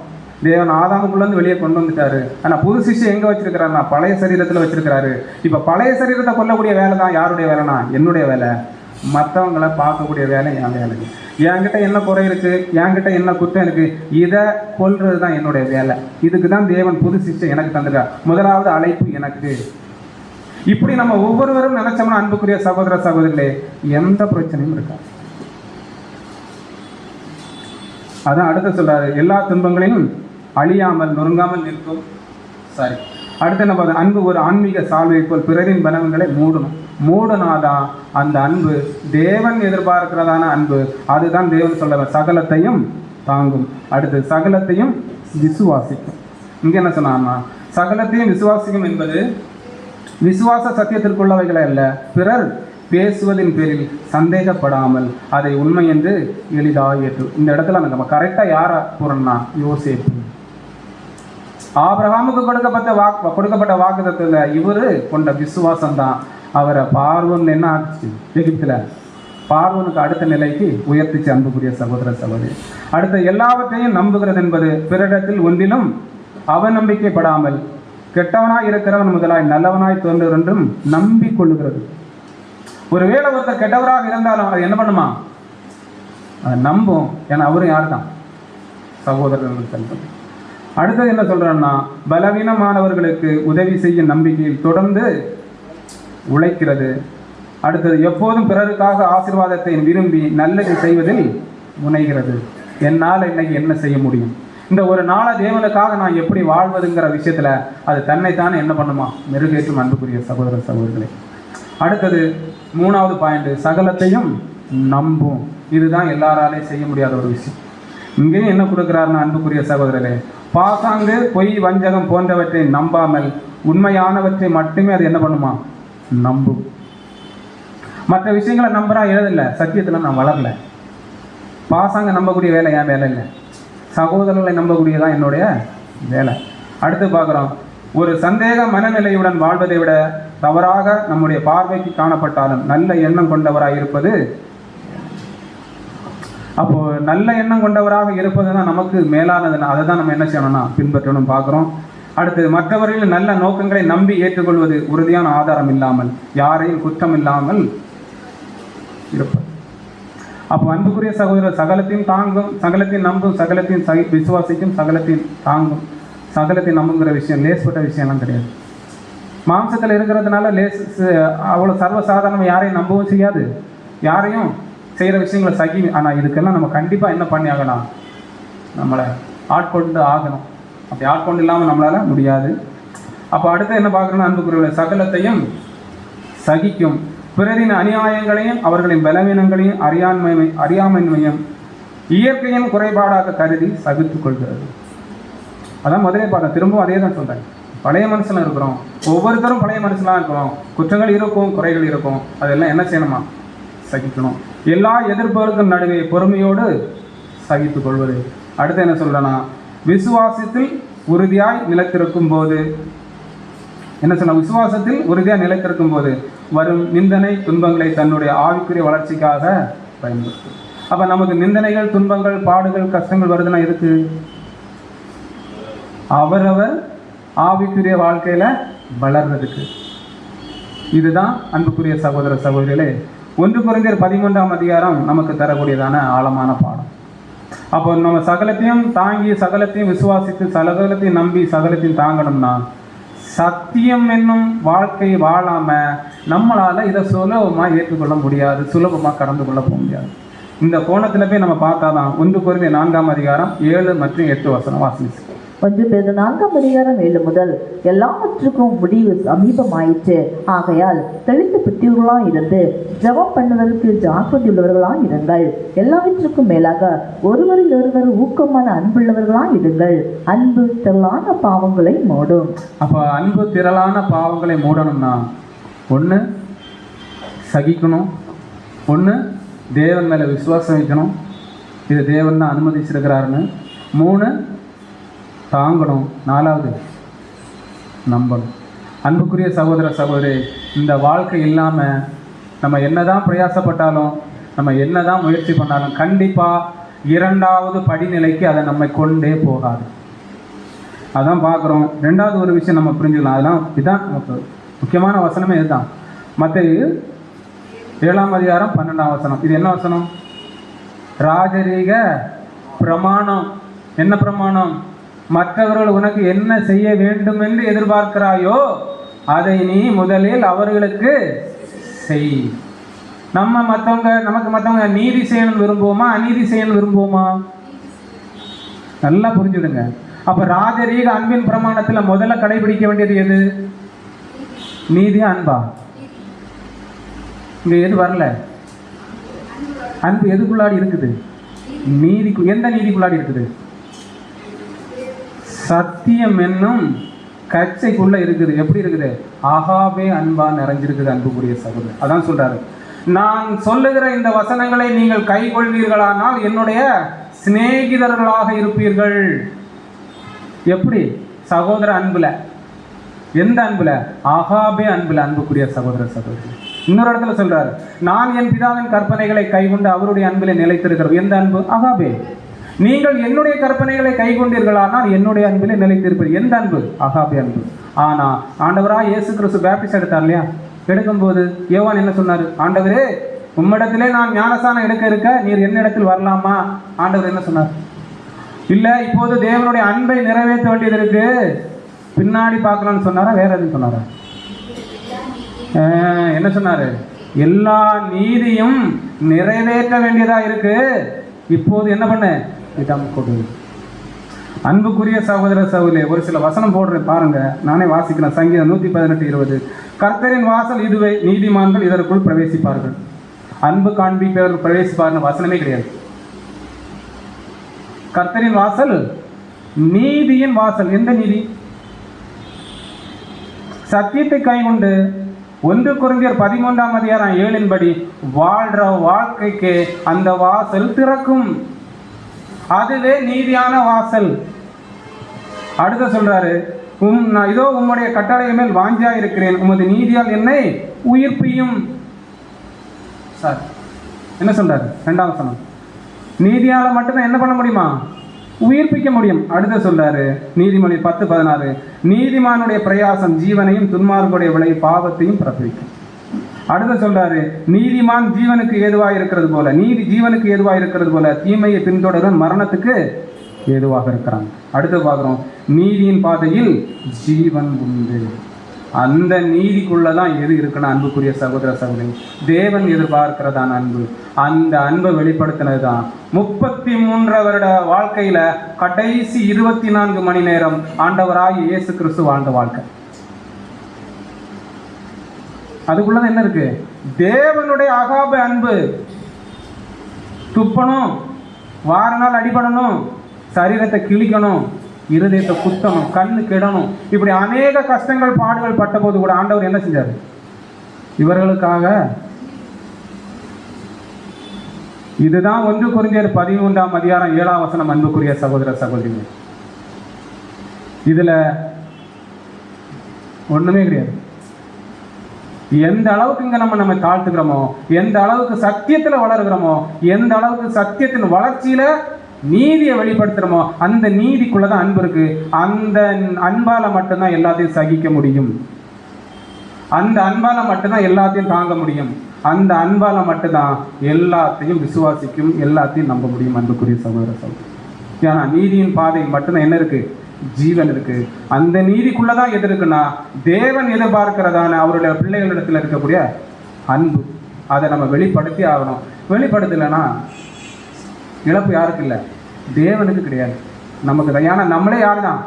தேவன் ஆதாமுக்குள்ளேருந்து வெளியே கொண்டு வந்துட்டாரு. ஆனால் புது சிஷ்யை எங்கே வச்சிருக்கிறாருன்னா பழைய சரீரத்தில் வச்சிருக்கிறாரு. இப்போ பழைய சரீரத்தை கொல்லக்கூடிய வேலை தான் யாருடைய வேலைனா? என்னுடைய வேலை. மற்றவங்களை பார்க்கக்கூடிய வேலை என் வேலை. என்கிட்ட என்ன குறை இருக்குது, என்கிட்ட என்ன குற்றம் இருக்குது, இதை கொல்றது தான் என்னுடைய வேலை. இதுக்கு தான் தேவன் புது சிஷ்யை எனக்கு தந்துட்டார். முதலாவது அழைப்பு எனக்கு. இப்படி நம்ம ஒவ்வொருவரும் நினைச்சோம்னா அன்புக்குரிய சகோதர சகோதரிகளே எந்த பிரச்சனையும் இருக்காது. அதான் அடுத்து சொல்றாரு, எல்லா துன்பங்களையும் அழியாமல் நொறுங்காமல் நிற்கும். சரி, அடுத்து என்ன பார்த்தா, அன்பு ஒரு ஆன்மீக சால்வை போல் பிறரின் பலவங்களை மூடணும். மூடனாதான் அந்த அன்பு தேவன் எதிர்பார்க்கிறதான அன்பு. அதுதான் தேவன் சொல்ல சகலத்தையும் தாங்கும். அடுத்து சகலத்தையும் விசுவாசிக்கும். இங்க என்ன சொன்னான்னா, சகலத்தையும் விசுவாசிக்கும் என்பது விசுவாச சத்தியத்திற்குள்ளவைகளை அல்ல, பிறர் பேசுவதின் பேரில் சந்தேகப்படாமல் அதை உண்மை என்று எளிதாக ஏற்று. இந்த இடத்துல நம்ம கரெக்டாக யாரை போறோம்னா யோசேப்பு. ஆபிரகாமுக்கு கொடுக்கப்பட்ட வாக்குத்தத்தத்தில் இவர் கொண்ட விசுவாசம் தான் அவரை பார்வோன் என்ன ஆச்சு, எகிப்தில் பார்வோனுக்கு அடுத்த நிலைக்கு உயர்த்திச்சு. அன்புக்குரிய சகோதர சகோதரி, அடுத்த எல்லாவற்றையும் நம்புகிறது என்பது பிறரிடத்தில் ஒன்றிலும் அவநம்பிக்கைப்படாமல் கெட்டவனாய் இருக்கிறவன் முதலாய் நல்லவனாய் தோன்றுவர் என்றும் நம்பிக்கொள்ளுகிறது. ஒருவேளை ஒருத்தர் கெட்டவராக இருந்தாலும் அது என்ன பண்ணுமா, அதை நம்பும். ஏன்னா அவரும் யார் தான், சகோதரர்கள் செல்வம். அடுத்தது என்ன சொல்றேன்னா, பலவீனமானவர்களுக்கு உதவி செய்யும் நம்பிக்கையில் தொடர்ந்து உழைக்கிறது. அடுத்தது எப்போதும் பிறருக்காக ஆசீர்வாதத்தை விரும்பி நல்லது செய்வதில் முனைகிறது. என்னால் இன்னைக்கு என்ன செய்ய முடியும், இந்த ஒரு நாளை தேவனுக்காக நான் எப்படி வாழ்வதுங்கிற விஷயத்துல அது தன்னைத்தானே என்ன பண்ணுமா, மெருகேற்றும். அன்புக்குரிய சகோதர சகோதரிகளே, அடுத்தது 3வது பாயிண்ட், சகலத்தையும் நம்பும். இதுதான் எல்லாராலையும் செய்ய முடியாத ஒரு விஷயம். இங்கேயும் என்ன கொடுக்குறாருன்னா, அன்புக்குரிய சகோதரர்களே, பாசாங்கு, பொய், வஞ்சகம் போன்றவற்றை நம்பாமல் உண்மையானவற்றை மட்டுமே அது என்ன பண்ணுமா, நம்பும். மற்ற விஷயங்களை நம்புறா எழுதில்லை, சத்தியத்தில் நான் வளரல. பாசாங்க நம்பக்கூடிய வேலை என் வேலை இல்லை, சகோதரர்களை நம்பக்கூடியதான் என்னுடைய வேலை. அடுத்து பார்க்குறோம், ஒரு சந்தேக மனநிலையுடன் வாழ்வதை விட தவறாக நம்முடைய பார்வைக்கு காணப்பட்டாலும் நல்ல எண்ணம் கொண்டவராக இருப்பது. அப்போ நல்ல எண்ணம் கொண்டவராக இருப்பது தான் நமக்கு மேலானது. அதை தான் நம்ம என்ன செய்யணும்னா பின்பற்றணும் பார்க்குறோம். அடுத்து, மற்றவர்களின் நல்ல நோக்கங்களை நம்பி ஏற்றுக்கொள்வது, உறுதியான ஆதாரம் இல்லாமல் யாரையும் குற்றம் இல்லாமல் இருப்பது. அப்போ அன்புக்குரிய சகோதரர், சகலத்தையும் தாங்கும், சகலத்தையும் நம்பும், சகலத்தையும் விசுவாசிக்கும், சகலத்தையும் தாங்கும். சகலத்தையும் நம்புங்கிற விஷயம் லேஸ்பட்ட விஷயம்லாம் கிடையாது. மாம்சத்தில் இருக்கிறதுனால அவ்வளோ சர்வசாதாரணம் யாரையும் நம்பவும் செய்யாது, யாரையும் செய்கிற விஷயங்களை சகி. ஆனால் இதுக்கெல்லாம் நம்ம கண்டிப்பாக என்ன பண்ணி ஆகணும், நம்மளை ஆட்கொண்டு ஆகணும். அப்படி ஆட்கொண்டு இல்லாமல் நம்மளால் முடியாது. அப்போ அடுத்து என்ன பார்க்கணும்னா, அன்புக்குரியவர்களே, சகலத்தையும் சகிக்கும், பிறரின் அநியாயங்களையும் அவர்களின் பலவீனங்களையும் அறியாமையும் இயற்கையின் குறைபாடாக கருதி சகித்துக் கொள்கிறது. அதான் முதலே பார்த்தேன், திரும்பவும் அதே தான் சொல்கிறேன். பழைய மனுஷனாக இருக்கிறோம், ஒவ்வொருத்தரும் பழைய மனுஷனாக இருக்கிறோம். குற்றங்கள் இருக்கும், குறைகள் இருக்கும், அதெல்லாம் என்ன செய்யணுமா, சகிக்கணும். எல்லா எதிர்ப்புகளுக்கும் நடுவே பொறுமையோடு சகித்துக் கொள்வது. அடுத்து என்ன சொல்கிறேன்னா, விசுவாசத்தில் உறுதியாய் நிலைத்திருக்கும் போது என்ன சொன்ன, விசுவாசத்தில் உறுதியாக நிலைத்திருக்கும் போது வரும் நிந்தனை துன்பங்களை தன்னுடைய ஆவிக்குரிய வளர்ச்சிக்காக பயன்படுத்தும். அப்போ நமக்கு நிந்தனைகள், துன்பங்கள், பாடுகள், கஷ்டங்கள் வருதுன்னா இருக்கு அவரவர் ஆவிக்குரிய வாழ்க்கையில வளர்றதுக்கு. இதுதான் அன்புக்குரிய சகோதர சகோதரிகளே 1 கொரிந்தியர் 13ஆம் அதிகாரம் நமக்கு தரக்கூடியதான ஆழமான பாடம். அப்போ நம்ம சகலத்தையும் தாங்கி, சகலத்தையும் விசுவாசித்து, சகலத்தையும் நம்பி, சகலத்தையும் தாங்கணும்னா சத்தியம் என்னும் வாழ்க்கை வாழாம நம்மளால இதை சுலபமாக ஏற்றுக்கொள்ள முடியாது, சுலபமாக கடந்து கொள்ள போக முடியாது. இந்த கோணத்தில் போய் நம்ம பார்த்தாதான் 1 கொரிந்தியர் 4ஆம் அதிகாரம் 7 மற்றும் 8 வசனம் வாசிச்சு. 1 பேதுரு 4ஆம் அதிகாரம் 7 முதல், எல்லாவற்றுக்கும் முடிவு சமீபமாயிற்று, ஆகையால் தெளிந்த புத்தியுள்ளவர்களாய் இருந்து ஜெபம் பண்ணுவதற்கு ஜாக்கிரதையுள்ளவர்களாய் இருங்கள். எல்லாவற்றுக்கும் மேலாக ஒருவரில் ஒருவர் ஊக்கமான அன்புள்ளவர்களாய் இருங்கள். அன்பு திரளான பாவங்களை மூடும். அப்போ அன்பு திரளான பாவங்களை மூடணும்னா ஒன்று சகிக்கணும், ஒன்று தேவன் மேலே விசுவாசம் வைக்கணும், இது தேவன் தான் அனுமதிச்சிருக்கிறாருன்னு. 3 தாங்கணும், 4வது நம்பணும். அன்புக்குரிய சகோதர சகோதரி, இந்த வாழ்க்கை இல்லாமல் நம்ம என்னதான் பிரயாசப்பட்டாலும், நம்ம என்னதான் முயற்சி பண்ணாலும் கண்டிப்பாக 2வது படிநிலைக்கு அதை நம்ம கொண்டே போகாது. அதான் பார்க்குறோம். 2வது ஒரு விஷயம் நம்ம புரிஞ்சுக்கலாம். அதெல்லாம் இதுதான் நமக்கு முக்கியமான வசனமே இதுதான். மத்தேயு 7ஆம் அதிகாரம் 12ஆம் வசனம். இது என்ன வசனம்? ராஜரீக பிரமாணம். என்ன பிரமாணம்? மற்றவர்கள் உனக்கு என்ன செய்ய வேண்டும் என்று எதிர்பார்க்கிறாயோ அதை நீ முதலில் அவர்களுக்கு செய். நமக்கு மற்றவங்க நீதி செய்யணும் விரும்புவோமா, அநீதி செய்யணும் விரும்புவோமா? நல்லா புரிஞ்சுடுங்க. அப்ப ராஜரீக அன்பின் பிரமாணத்தில் முதல்ல கடைபிடிக்க வேண்டியது எது? நீதியா அன்பா? இங்க எது வரல? அன்பு எதுக்குள்ளாடி இருக்குது? நீதி. எந்த நீதிக்குள்ளாடி இருக்குது? சத்தியம் என்னும் கச்சைக்குள்ள இருக்குது. எப்படி இருக்குது? ஆகாவே அன்பா நிறைஞ்சிருக்குது. அன்புக்குரிய சகோதரர், அதான் சொல்றாரு, நான் சொல்லுகிற இந்த வசனங்களை நீங்கள் கைக்கொள்வீர்களானால் என்னுடைய சிநேகிதர்களாக இருப்பீர்கள். எப்படி? சகோதர அன்புல. எந்த அன்புல? ஆகாபே அன்புல. அன்புக்குரிய சகோதர சகோதரி, இன்னொரு இடத்துல சொல்றாரு, நான் என் பிதாவின் கற்பனைகளை கைகொண்டு அவருடைய அன்பிலே நிலைத்திருக்கிறோம். எந்த அன்பு? ஆகாபே. நீங்கள் என்னுடைய கற்பனைகளை கைகொண்டீர்களானால் என்னுடைய அன்பிலே நிலைத்திருப்பீர்கள். எந்த அன்பு? ஆகாபே அன்பு. ஆனா ஆண்டவராக இயேசு கிறிஸ்து பேப்டிஸ்ட் எடுத்தார் இல்லையா? எடுக்கும்போது யோவான் என்ன சொன்னாரு? ஆண்டவரே, உம்மிடத்திலே நான் ஞானஸ்நானம் எடுக்க இருக்க நீர் என்னிடத்தில் வரலாமா? ஆண்டவர் என்ன சொன்னார்? இல்ல, இப்போது தேவனுடைய அன்பை நிறைவேற்ற வேண்டியது இருக்கு, பின்னாடி பார்க்கலாம்னு சொன்னாரா? வேற எதுவும் சொன்னாரா? என்ன சொன்னாரு? எல்லா நீதியும் நிறைவேற்ற வேண்டியதா இருக்கு, இப்போது என்ன பண்ண? இடம் கொடு. அன்புக்குரிய சகோதர சகோதரி, ஒரு சில வசனம் போடுறேன் பாருங்க, நானே வாசிக்கிறேன். சங்கீதம் 118:20, கர்த்தரின் வாசல் இதுவே, நீதிமான்கள் இதற்குள் பிரவேசிப்பார்கள். அன்பு காண்பிப்பவர்கள் பிரவேசிப்பார்கள் வசனமே கிடையாது. கர்த்தரின் வாசல் நீதியின் வாசல். எந்த நீதி? சத்தியத்தை கைகொண்டு 1 கொரிந்தியர் 13:7 வாழ்ற வாழ்க்கைக்கு அந்த வாசல் திறக்கும். அதுவே நீதியான வாசல். அடுத்த சொல்றாரு, இதோ உம்முடைய கட்டளையின் மேல் வாஞ்சா இருக்கிறேன், உமது நீதியால் என்னை உயிர்ப்பியும். சார் என்ன சொல்றாரு? 2ஆம் வசனம், நீதியால மட்டும்தான் என்ன பண்ண முடியுமா? உயிர்ப்பிக்க முடியும். அடுத்த சொல்றாரு நீதிமொழி 10:16, நீதிமானுடைய பிரயாசம் ஜீவனையும் துன்மார்க்குடைய விளை பாவத்தையும் பிறப்பிக்கும். அடுத்த சொல்றாரு, நீதிமான் ஜீவனுக்கு ஏதுவாக இருக்கிறது போல, நீதி ஜீவனுக்கு ஏதுவாக இருக்கிறது போல தீமையை பின்தொடரும் மரணத்துக்கு ஏதுவாக இருக்கிறாங்க. அடுத்து பார்க்குறோம், நீதியின் பாதையில் ஜீவன் உண்டு. அந்த நீதிக்குள்ளதான் எது இருக்குன்னா, அன்புக்குரிய சகோதர சகோதரி, தேவன் எதிர்பார்க்கிறதான அன்பு. அந்த அன்பை வெளிப்படுத்தினது தான் 33 வருட வாழ்க்கையில கடைசி 24 மணி நேரம் ஆண்டவராகிய இயேசு கிறிஸ்து வாழ்ந்த வாழ்க்கை. அதுக்குள்ளதான் என்ன இருக்கு? தேவனுடைய அகாப அன்பு. துப்பணும், வார நாள் அடிபடணும், சரீரத்தை கிழிக்கணும், இருதயத்தை குத்தணும், கண்ணு கெடணும், இப்படி அநேக கஷ்டங்கள் பாடுகள் பட்ட போது கூட ஆண்டவர் என்ன செஞ்சார்? இவர்களுக்காக. இதுதான் 1 கொரிந்தியர் 13:7 அன்புக்குரிய சகோதர சகோதரிகள். இதுல ஒண்ணுமே கிடையாது. எந்த அளவுக்கு இங்க நம்ம தாழ்த்துக்கிறோமோ, எந்த அளவுக்கு சத்தியத்துல வளர்கிறோமோ, எந்த அளவுக்கு சத்தியத்தின் வளர்ச்சியில நீதியை வெளிப்படுத்துறோமோ, அந்த நீதிக்குள்ளதான் அன்பு இருக்கு. அந்த அன்பால மட்டும்தான் எல்லாத்தையும் சகிக்க முடியும். அந்த அன்பால மட்டும்தான் எல்லாத்தையும் தாங்க முடியும். அந்த அன்பால மட்டும்தான் எல்லாத்தையும் விசுவாசிக்கும், எல்லாத்தையும் நம்ப முடியும். அன்புக்குரிய சகோதர சகோதரி, ஏன்னா நீதியின் பாதையில் மட்டும்தான் என்ன இருக்கு? ஜீவன் இருக்கு. அந்த நீதிக்குள்ளதான் எது இருக்குன்னா, தேவன் எதிர்பார்க்கிறதான அவருடைய பிள்ளைகளிடத்துல இருக்கக்கூடிய அன்பு. அதை நம்ம வெளிப்படுத்தி ஆகணும். வெளிப்படுத்தலைன்னா இழப்பு யாருக்கு இல்லை? தேவனுக்கு கிடையாது, நமக்கு தான். ஏன்னா நம்மளே யாரு தான்?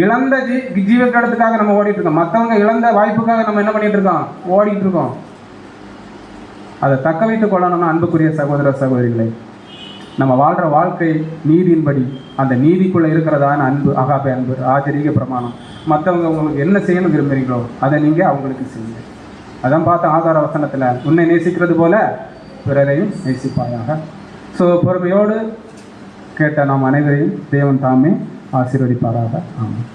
இழந்த ஜீவக்கிடத்துக்காக நம்ம ஓடிட்டு இருக்கோம். மற்றவங்க இழந்த வாய்ப்புக்காக நம்ம என்ன பண்ணிட்டு இருக்கோம்? ஓடிட்டு இருக்கோம். அதை தக்க வைத்துக் கொள்ளணும்னா, அன்புக்குரிய சகோதர சகோதரிகளை, நம்ம வாழ்கிற வாழ்க்கை நீதியின்படி, அந்த நீதிக்குள்ளே இருக்கிறதான அன்பு, அகாபே அன்பு, ஆச்சரிய பிரமாணம். மற்றவங்க உங்களுக்கு என்ன செய்யணும் விரும்புகிறீங்களோ அதை நீங்கள் அவங்களுக்கு செய்யுங்க. அதான் பார்த்த ஆதார வசனத்தில், உன்னை நேசிக்கிறது போல பிறரையும் நேசிப்பாயாக. ஸோ பொறுமையோடு கேட்ட நாம் அனைவரையும் தேவன் தாமே ஆசீர்வதிப்பாராக. ஆமாம்.